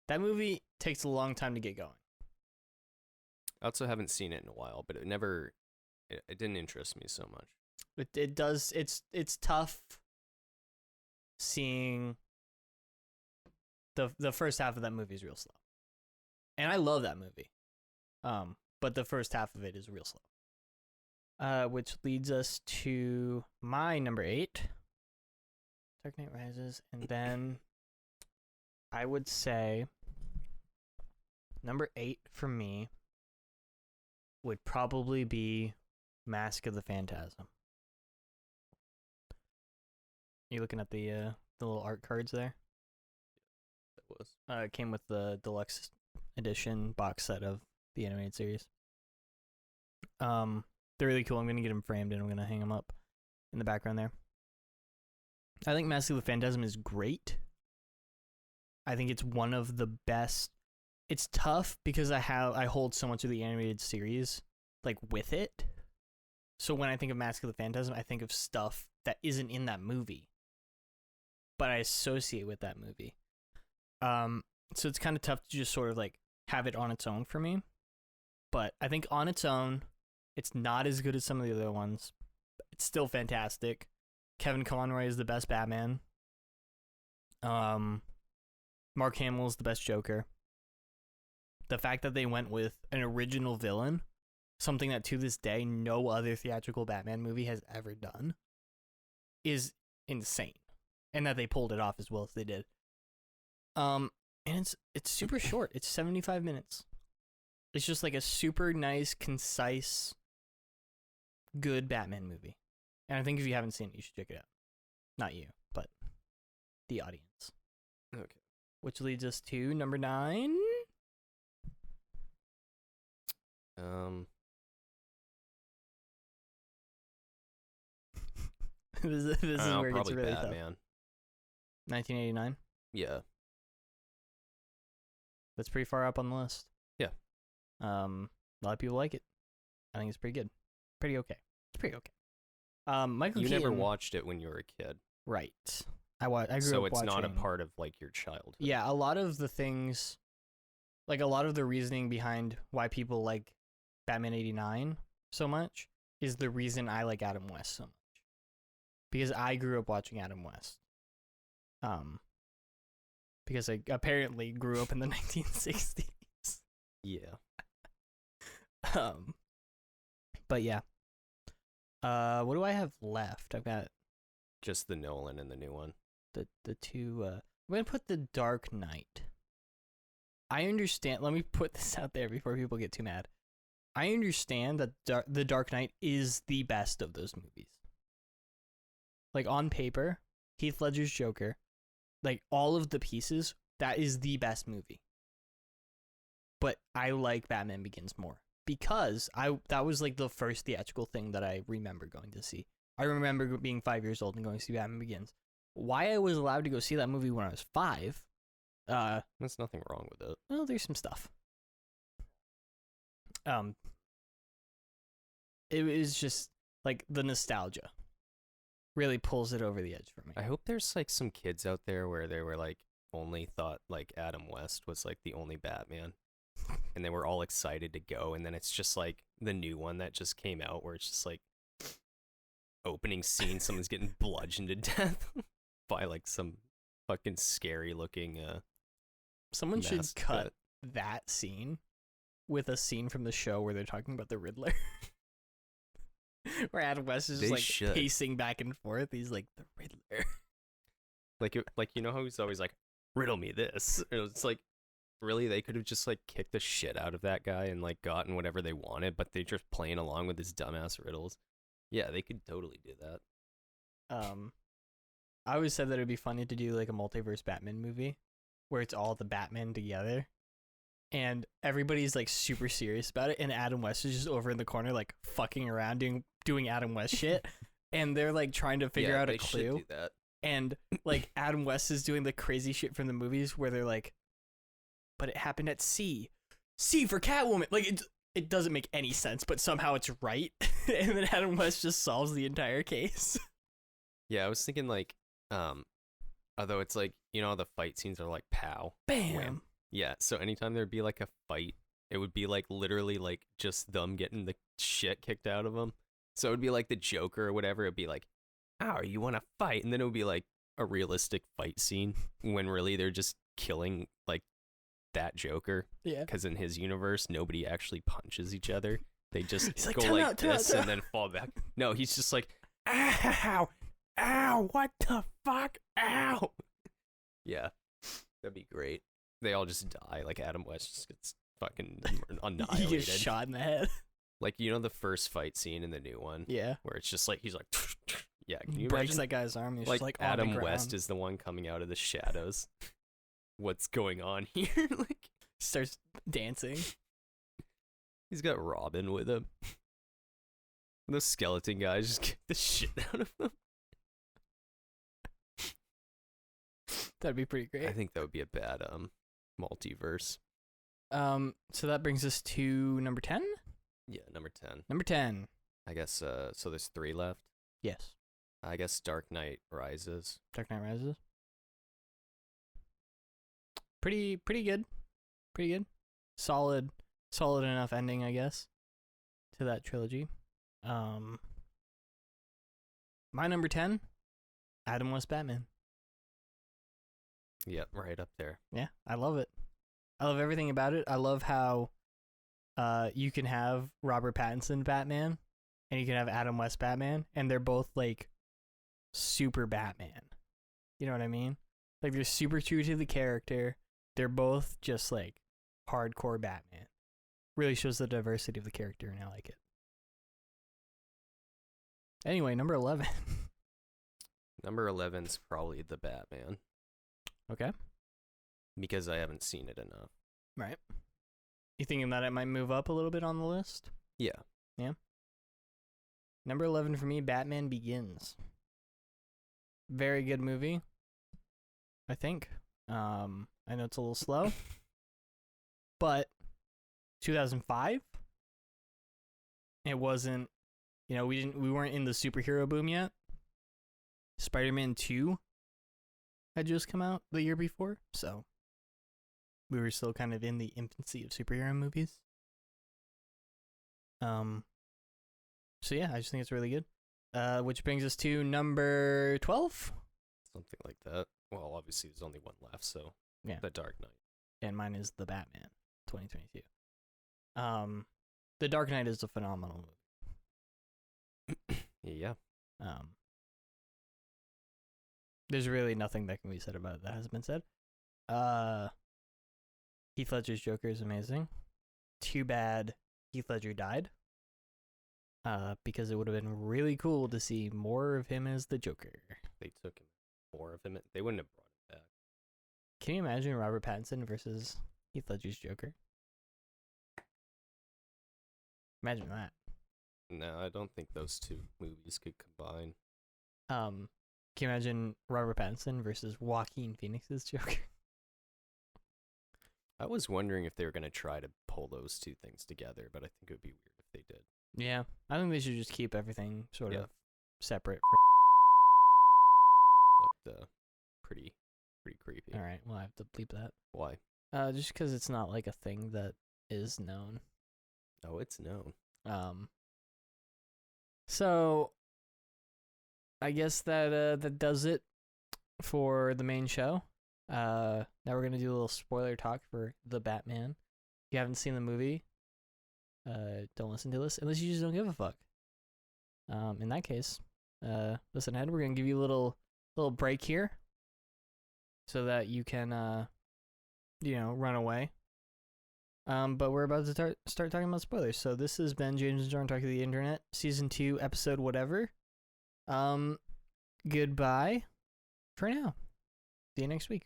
That movie takes a long time to get going. I also haven't seen it in a while, but it didn't interest me so much. It does. It's tough seeing the first half of that movie is real slow. And I love that movie. But the first half of it is real slow. Which leads us to my number 8. Dark Knight Rises, and then I would say number 8 for me would probably be Mask of the Phantasm. You looking at the little art cards there? It was. It came with the deluxe edition box set of the animated series. They're really cool. I'm gonna get them framed and I'm gonna hang them up in the background there. I think Mask of the Phantasm is great. I think it's one of the best. It's tough because I hold so much of the animated series with it. So when I think of Mask of the Phantasm, I think of stuff that isn't in that movie, but I associate with that movie. So it's kind of tough to just sort of have it on its own for me. But I think on its own, It's not as good as some of the other ones. It's still fantastic. Kevin Conroy is the best Batman. Mark Hamill is the best Joker. The fact that they went with an original villain, something that to this day no other theatrical Batman movie has ever done, is insane. And that they pulled it off as well as they did. And it's super short. It's 75 minutes. It's just like a super nice, concise, good Batman movie. And I think if you haven't seen it, you should check it out. Not you, but the audience. Okay. Which leads us to number 9. This is where it gets really Batman. tough. 1989? Yeah. That's pretty far up on the list. Yeah. A lot of people like it. I think it's pretty good. Pretty okay. It's pretty okay. Michael Keaton, never watched it when you were a kid. Right. I grew up watching. So it's not a part of like your childhood. Yeah, a lot of the things, like a lot of the reasoning behind why people like Batman 89 so much is the reason I like Adam West so much. Because I grew up watching Adam West. Because I apparently grew up in the 1960s. Yeah. But yeah. What do I have left? I've got just the Nolan and the new one. The two. I'm gonna put The Dark Knight. I understand. Let me put this out there before people get too mad. I understand that The Dark Knight is the best of those movies. Like on paper, Heath Ledger's Joker, like all of the pieces, that is the best movie. But I like Batman Begins more because that was like the first theatrical thing that I remember going to see. I remember being 5 years old and going to see Batman Begins. Why I was allowed to go see that movie when I was 5, there's nothing wrong with it. Well, there's some stuff. It was just like the nostalgia really pulls it over the edge for me. I hope there's like some kids out there where they were like only thought like Adam West was like the only Batman and they were all excited to go, and then it's just like the new one that just came out where it's just like opening scene, someone's getting bludgeoned to death by like some fucking scary looking someone should cut that scene with a scene from the show where they're talking about the Riddler. Where Adam West is just pacing back and forth. He's like, the Riddler. Like you know how he's always like, riddle me this. It's like, really, they could have just like kicked the shit out of that guy and like gotten whatever they wanted, but they're just playing along with his dumbass riddles. Yeah, they could totally do that. I always said that it'd be funny to do like a multiverse Batman movie where it's all the Batman together. And everybody's like super serious about it, and Adam West is just over in the corner like fucking around doing Adam West shit, and they're like trying to figure out a clue. Do that. And like Adam West is doing the crazy shit from the movies where they're like, but it happened at C for Catwoman. Like it doesn't make any sense, but somehow it's right. And then Adam West just solves the entire case. Yeah, I was thinking like, although it's like, you know, the fight scenes are like pow, bam. Wham. Yeah, so anytime there'd be like a fight, it would be like literally like just them getting the shit kicked out of them. So it would be like the Joker or whatever. It'd be like, oh, you want to fight? And then it would be like a realistic fight scene when really they're just killing like that Joker. Yeah. Because in his universe, nobody actually punches each other. They just like, go like this and then fall back. No, he's just like, ow, ow, what the fuck, ow. Yeah, that'd be great. They all just die. Like Adam West just gets fucking annihilated. He gets shot in the head. Like, you know the first fight scene in the new one? Yeah. Where it's just like, he's like, yeah. Can you breaks imagine? That guy's arm. He's like, just like Adam West is the one coming out of the shadows. What's going on here? Like, starts dancing. He's got Robin with him. Those skeleton guys just kick the shit out of him. That'd be pretty great. I think that would be a bad multiverse. So that brings us to number 10? Yeah, number 10. Number 10. I guess so there's 3 left. Yes. I guess Dark Knight Rises. Dark Knight Rises. Pretty good. Pretty good. Solid enough ending, I guess. to that trilogy. My number 10, Adam West Batman. Yep, right up there. Yeah, I love it. I love everything about it. I love how you can have Robert Pattinson Batman and you can have Adam West Batman, and they're both like super Batman. You know what I mean? Like they're super true to the character. They're both just like hardcore Batman. Really shows the diversity of the character, and I like it. Anyway, number 11. Number 11's probably the Batman. Okay. Because I haven't seen it enough. Right. You thinking that it might move up a little bit on the list? Yeah. Yeah. Number 11 for me, Batman Begins. Very good movie, I think. I know it's a little slow, but 2005. It wasn't, we weren't in the superhero boom yet. Spider-Man 2 had just come out the year before, so we were still kind of in the infancy of superhero movies. So yeah, I just think it's really good. Which brings us to number 12. Something like that. Well, obviously there's only one left, so yeah, The Dark Knight. And mine is The Batman, 2022. The Dark Knight is a phenomenal movie. Yeah. There's really nothing that can be said about it that hasn't been said. Heath Ledger's Joker is amazing. Too bad Heath Ledger died. Because it would have been really cool to see more of him as the Joker. They took more of him. They wouldn't have brought him back. Can you imagine Robert Pattinson versus Heath Ledger's Joker? Imagine that. No, I don't think those two movies could combine. Can you imagine Robert Pattinson versus Joaquin Phoenix's Joker? I was wondering if they were going to try to pull those two things together, but I think it would be weird if they did. Yeah, I think they should just keep everything sort of separate. Looked pretty creepy. All right, well, I have to bleep that. Why? Just because it's not like a thing that is known. Oh, it's known. So I guess that does it for the main show. Now we're gonna do a little spoiler talk for The Batman. If you haven't seen the movie, don't listen to this unless you just don't give a fuck. In that case, listen ahead. We're gonna give you a little break here, so that you can run away. But we're about to start talking about spoilers. So this has been James and John Talk to the Internet, Season 2, Episode whatever. Goodbye for now. See you next week.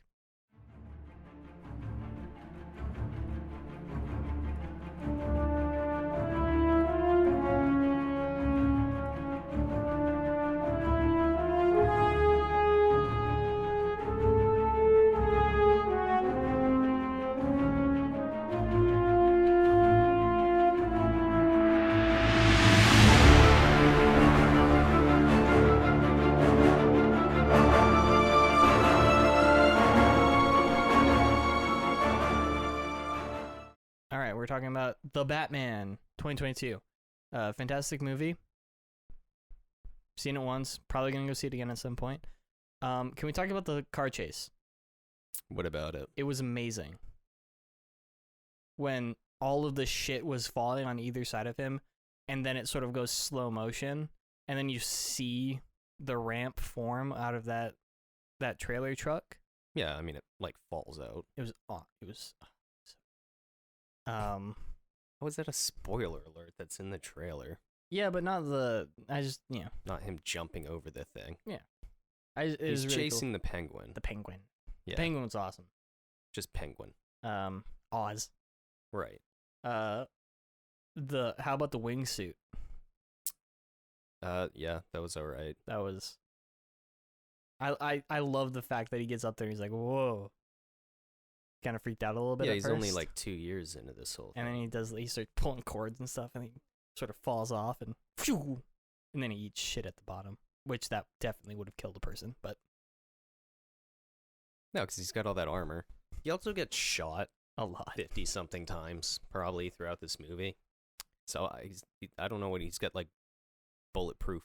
We're talking about The Batman 2022. Fantastic movie. Seen it once. Probably going to go see it again at some point. Can we talk about the car chase? What about it? It was amazing. When all of the shit was falling on either side of him, and then it sort of goes slow motion, and then you see the ramp form out of that trailer truck. Yeah, I mean, it like falls out. It was How is that a spoiler alert that's in the trailer? Yeah, but not not him jumping over the thing. Yeah. He's really chasing cool. the penguin. The penguin. Yeah. The penguin was awesome. Just penguin. Oz. Right. How about the wingsuit? Yeah, that was all right. That was I love the fact that he gets up there and he's like, whoa. Kind of freaked out a little bit. Yeah, at he's first. only like 2 years into this whole thing. And then he starts pulling cords and stuff, and he sort of falls off, and phew, and then he eats shit at the bottom, which that definitely would have killed a person. But no, because he's got all that armor. He also gets shot a lot, 50-something times, probably throughout this movie. So I don't know what he's got, like, bulletproof.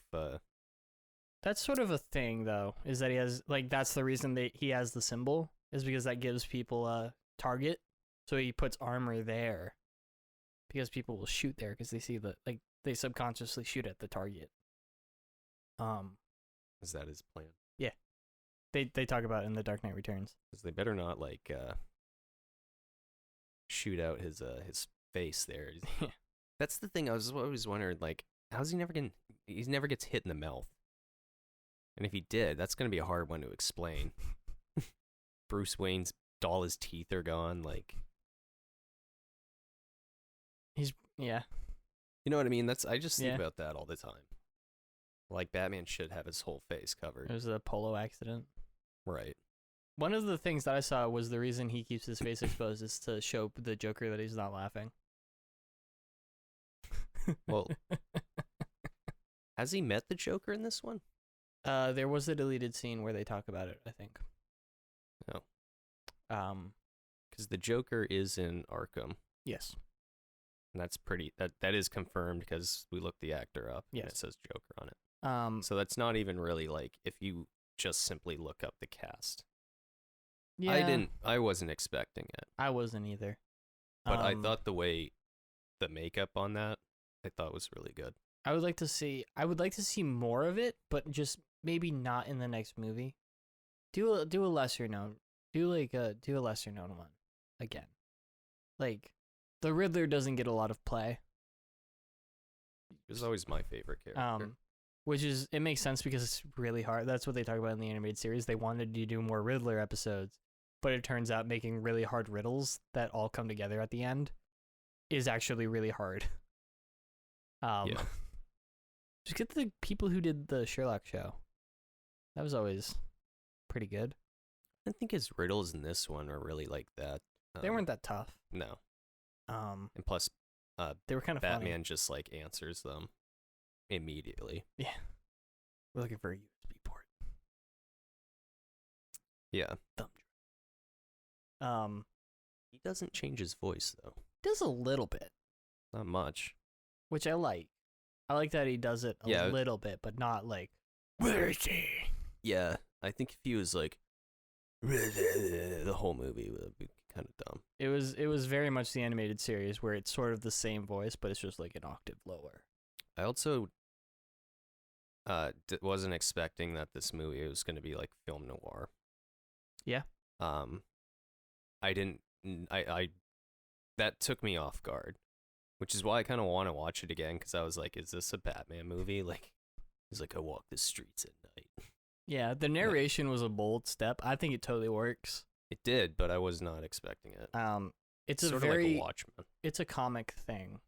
That's sort of a thing, though, is that he has, like, that's the reason that he has the symbol, is because that gives people a target. So he puts armor there because people will shoot there because they see like, they subconsciously shoot at the target. Is that his plan? Yeah. They talk about it in The Dark Knight Returns. Because they better not, like, shoot out his face there. That's the thing. I was always wondering, like, how's he never gets hit in the mouth? And if he did, that's gonna be a hard one to explain. Bruce Wayne's all his teeth are gone, like. Yeah. You know what I mean? I just think about that all the time. Like, Batman should have his whole face covered. It was a polo accident. Right. One of the things that I saw was the reason he keeps his face exposed is to show the Joker that he's not laughing. Well, has he met the Joker in this one? There was a deleted scene where they talk about it, I think. No. Because the Joker is in Arkham. Yes. And that's that is confirmed because we looked the actor up. Yes. And it says Joker on it. So that's not even really, like, if you just simply look up the cast. Yeah. I wasn't expecting it. I wasn't either. But I thought the makeup on that, I thought was really good. I would like to see more of it, but just maybe not in the next movie. Do a lesser known. Do a lesser known one again. Like, the Riddler doesn't get a lot of play. He was always my favorite character. Which is, it makes sense because it's really hard. That's what they talk about in the animated series. They wanted to do more Riddler episodes, but it turns out making really hard riddles that all come together at the end is actually really hard. Yeah. Just get the people who did the Sherlock show. That was always pretty good. I think his riddles in this one are really like that. They weren't that tough. No. And plus, they were kind of Batman funny. just, like, answers them immediately. Yeah. We're looking for a USB port. Yeah. Thumb drive. He doesn't change his voice, though. Does a little bit. Not much. Which I like. I like that he does it a little bit, but not like, where is he? Yeah. I think if he was like, the whole movie would be kind of dumb. It was very much the animated series where it's sort of the same voice, but it's just like an octave lower. I also wasn't expecting that this movie was going to be like film noir. Yeah. I didn't. That took me off guard, which is why I kind of want to watch it again, because I was like, is this a Batman movie? Like, he's like, I walk the streets at night. Yeah, the narration was a bold step. I think it totally works. It did, but I was not expecting it. It's sort a of very like a Watchmen. It's a comic thing.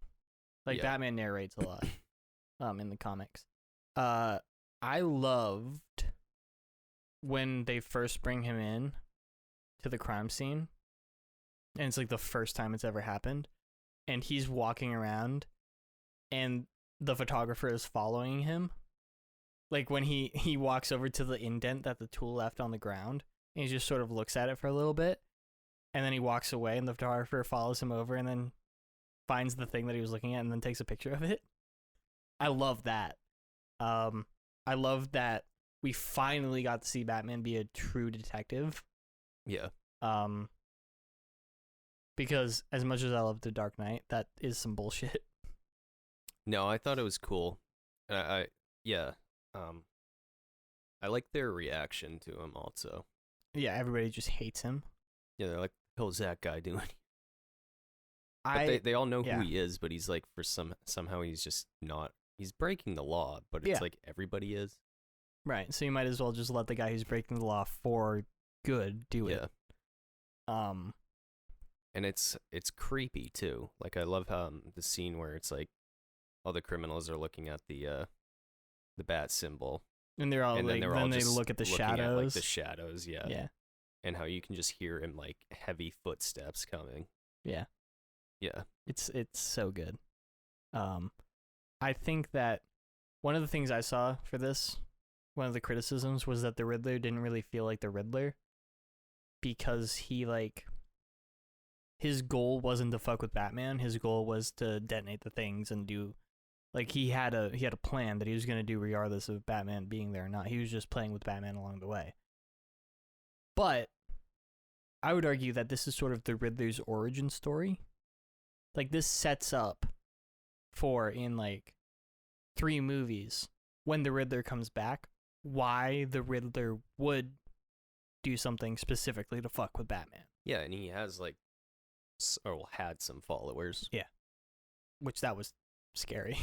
Like, Yeah. Batman narrates a lot in the comics. I loved when they first bring him in to the crime scene, and it's like the first time it's ever happened, and he's walking around and the photographer is following him. Like, when he walks over to the indent that the tool left on the ground, and he just sort of looks at it for a little bit, and then he walks away, and the photographer follows him over and then finds the thing that he was looking at and then takes a picture of it. I love that. I love that we finally got to see Batman be a true detective. Yeah. Because as much as I love The Dark Knight, that is some bullshit. No, I thought it was cool. I like their reaction to him also. Yeah, everybody just hates him. Yeah, they're like, "How's that guy doing?" But they all know who he is, but he's like, somehow he's just not. He's breaking the law, but it's like everybody is. Right, so you might as well just let the guy who's breaking the law for good do it. And it's creepy too. Like, I love the scene where it's like all the criminals are looking at the bat symbol, and they're all then they look at the shadows, at, like, the shadows, yeah, and how you can just hear him, like, heavy footsteps coming. Yeah. It's so good. I think that one of the things I saw for this, one of the criticisms, was that the Riddler didn't really feel like the Riddler, because his goal wasn't to fuck with Batman. His goal was to detonate the things and do, like, he had a plan that he was gonna do regardless of Batman being there or not. He was just playing with Batman along the way. But I would argue that this is sort of the Riddler's origin story. Like, this sets up for, in like 3 movies, when the Riddler comes back, why the Riddler would do something specifically to fuck with Batman. Yeah, and he has like, or had some followers. Yeah, which that was scary.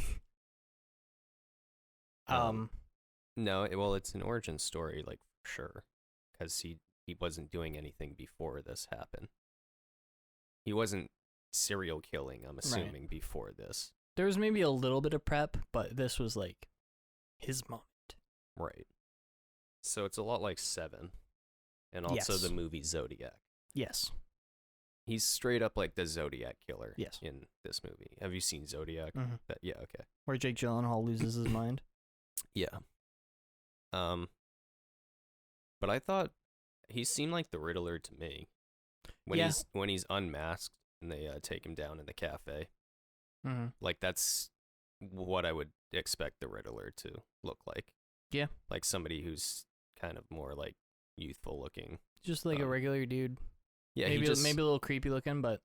No, well, it's an origin story, like, for sure, because he wasn't doing anything before this happened. He wasn't serial killing, I'm assuming, before this. There was maybe a little bit of prep, but this was like his moment. Right. So it's a lot like Seven, and also the movie Zodiac. Yes. He's straight up like the Zodiac killer. Yes. In this movie. Have you seen Zodiac? Mm-hmm. Yeah, okay. Where Jake Gyllenhaal loses his mind. Yeah. But I thought he seemed like the Riddler to me. When he's unmasked and they take him down in the cafe. Mm-hmm. Like, that's what I would expect the Riddler to look like. Yeah. Like somebody who's kind of more like youthful looking. Just like a regular dude. Yeah, maybe a little creepy looking, but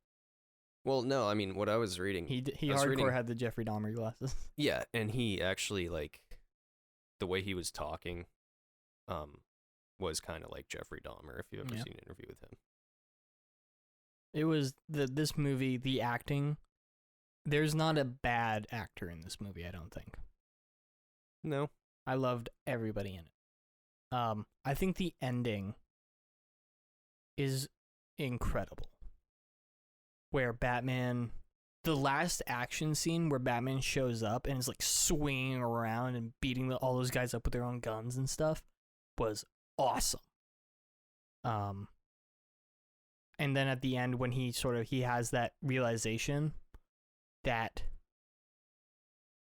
well, no, I mean, what I was reading, he hardcore had the Jeffrey Dahmer glasses. Yeah, and he actually, like, the way he was talking was kind of like Jeffrey Dahmer, if you've ever seen an interview with him. It was this movie, the acting, there's not a bad actor in this movie, I don't think. No. I loved everybody in it. I think the ending is incredible. Where Batman, the last action scene where Batman shows up and is like swinging around and beating all those guys up with their own guns and stuff, was awesome. And then at the end when he has that realization that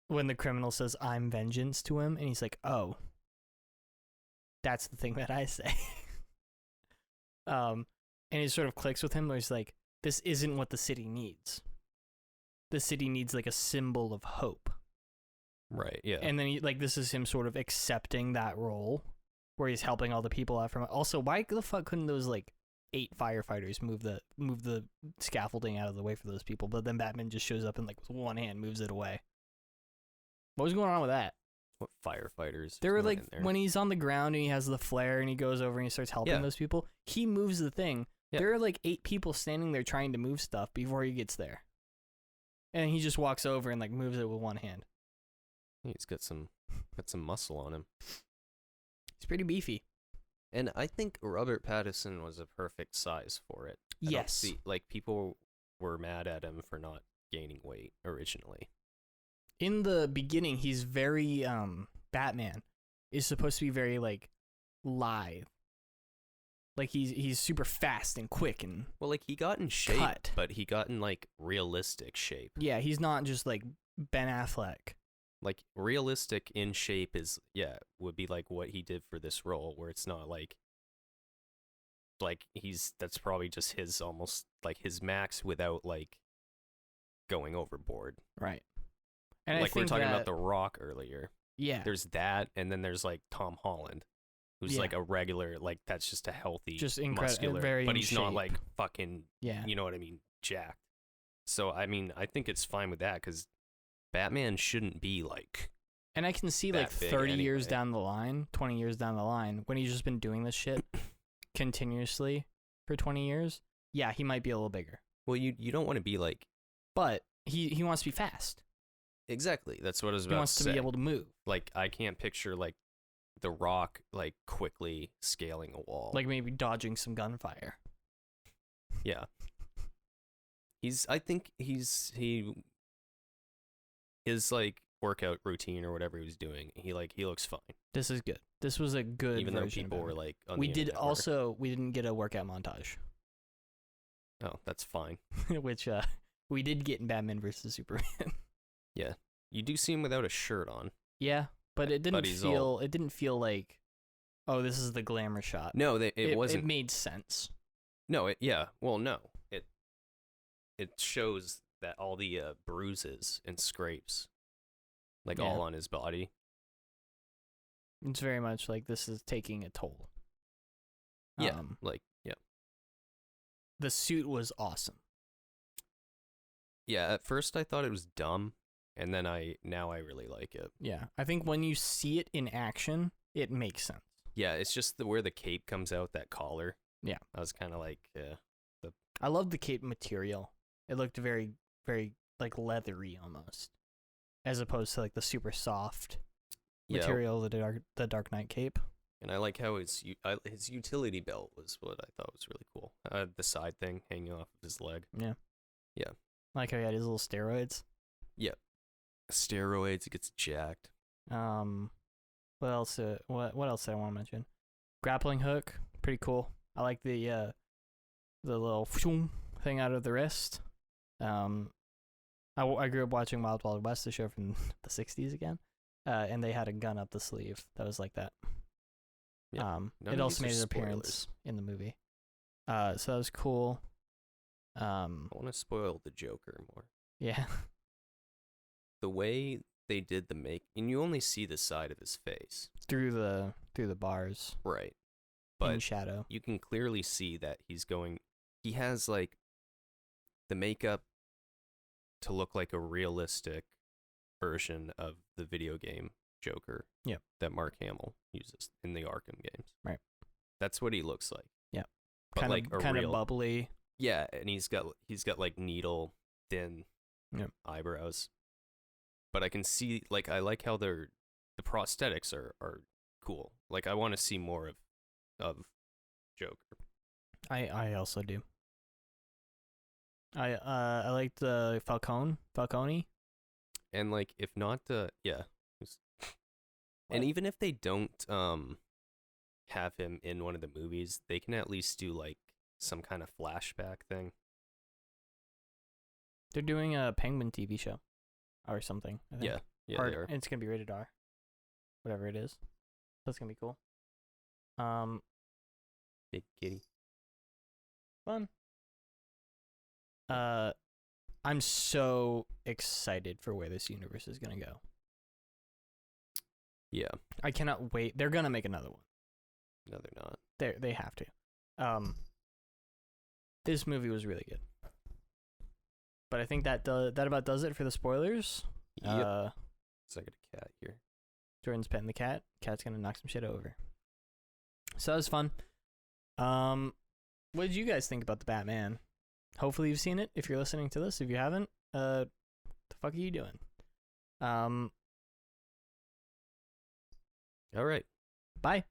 when the criminal says "I'm vengeance" to him, and he's like, "Oh, that's the thing that I say." And it sort of clicks with him where he's like, this isn't what the city needs. The city needs like a symbol of hope. Right, yeah. And then this is him sort of accepting that role where he's helping all the people out from it. Also, why the fuck couldn't those like 8 firefighters move the scaffolding out of the way for those people? But then Batman just shows up and like with one hand moves it away. What was going on with that? What firefighters? They were like, when he's on the ground and he has the flare and he goes over and he starts helping those people, he moves the thing. Yeah. There are like 8 people standing there trying to move stuff before he gets there. And he just walks over and like moves it with one hand. He's got some muscle on him. He's pretty beefy. And I think Robert Pattinson was a perfect size for it. Yes. People were mad at him for not gaining weight originally. In the beginning, he's very Batman is supposed to be very like lithe. Like he's super fast and quick and well, like he got in shape, but he got in like realistic shape. Yeah, he's not just like Ben Affleck. Like realistic in shape would be like what he did for this role, where it's not like that's probably just his almost like his max without like going overboard. Right. And like we were talking about The Rock earlier. Yeah. There's that, and then there's like Tom Holland, who's like a regular, like that's just a healthy, just muscular, very but he's shape. not like fucking, you know what I mean, jacked. So I mean, I think it's fine with that because Batman shouldn't be like. And I can see like 30 years down the line, 20 years down the line, when he's just been doing this shit continuously for 20 years. Yeah, he might be a little bigger. Well, you don't want to be like, but he wants to be fast. Exactly. That's what I was about to say. He wants to be able to move. Like, I can't picture, like, The Rock, like, quickly scaling a wall. Like, maybe dodging some gunfire. Yeah. I think his, like, workout routine or whatever he was doing, he looks fine. This is good. This was a good even though people were, like, on we didn't get a workout montage. Oh, that's fine. Which, we did get in Batman vs. Superman. Yeah, you do see him without a shirt on. Yeah, but it didn't feel. It didn't feel like, oh, this is the glamour shot. No, it wasn't. It made sense. No, well, no. it shows that all the bruises and scrapes, like Yeah. all on his body. It's very much like this is taking a toll. Yeah, yeah. The suit was awesome. Yeah, at first I thought it was dumb, and then now I really like it. Yeah, I think when you see it in action, it makes sense. Yeah, it's just where the cape comes out, that collar. Yeah. I was kind of like, I love the cape material. It looked very, very like leathery almost, as opposed to like the super soft material of the Dark Knight cape. And I like how his utility belt was what I thought was really cool. The side thing hanging off of his leg. Yeah. Yeah. I like how he had his little steroids. Yeah. Steroids, it gets jacked. What else? What else did I want to mention? Grappling hook, pretty cool. I like the little thing out of the wrist. I grew up watching Wild Wild West, the show from the 60s again, and they had a gun up the sleeve that was like that. Yeah. It also made an appearance in the movie. So that was cool. I want to spoil the Joker more. Yeah. The way they did the make, and you only see the side of his face through the bars. Right. But in shadow. You can clearly see that he has like the makeup to look like a realistic version of the video game Joker. Yep. That Mark Hamill uses in the Arkham games. Right. That's what he looks like. Yeah. But kind of bubbly. Yeah, and he's got like needle thin eyebrows. But I can see, like, I like how the prosthetics are cool. Like, I want to see more of Joker. I also do. I like the Falcone. And like, if not, and even if they don't have him in one of the movies, they can at least do like some kind of flashback thing. They're doing a Penguin TV show or something. I think. Yeah, they are. It's gonna be rated R, whatever it is. That's gonna be cool. Big kitty. Fun. I'm so excited for where this universe is gonna go. Yeah. I cannot wait. They're gonna make another one. No, they're not. They have to. This movie was really good. But I think that about does it for the spoilers. Yep. So I got a cat here. Jordan's petting the cat. Cat's gonna knock some shit over. So that was fun. What did you guys think about the Batman? Hopefully you've seen it. If you're listening to this, if you haven't, the fuck are you doing? All right. Bye.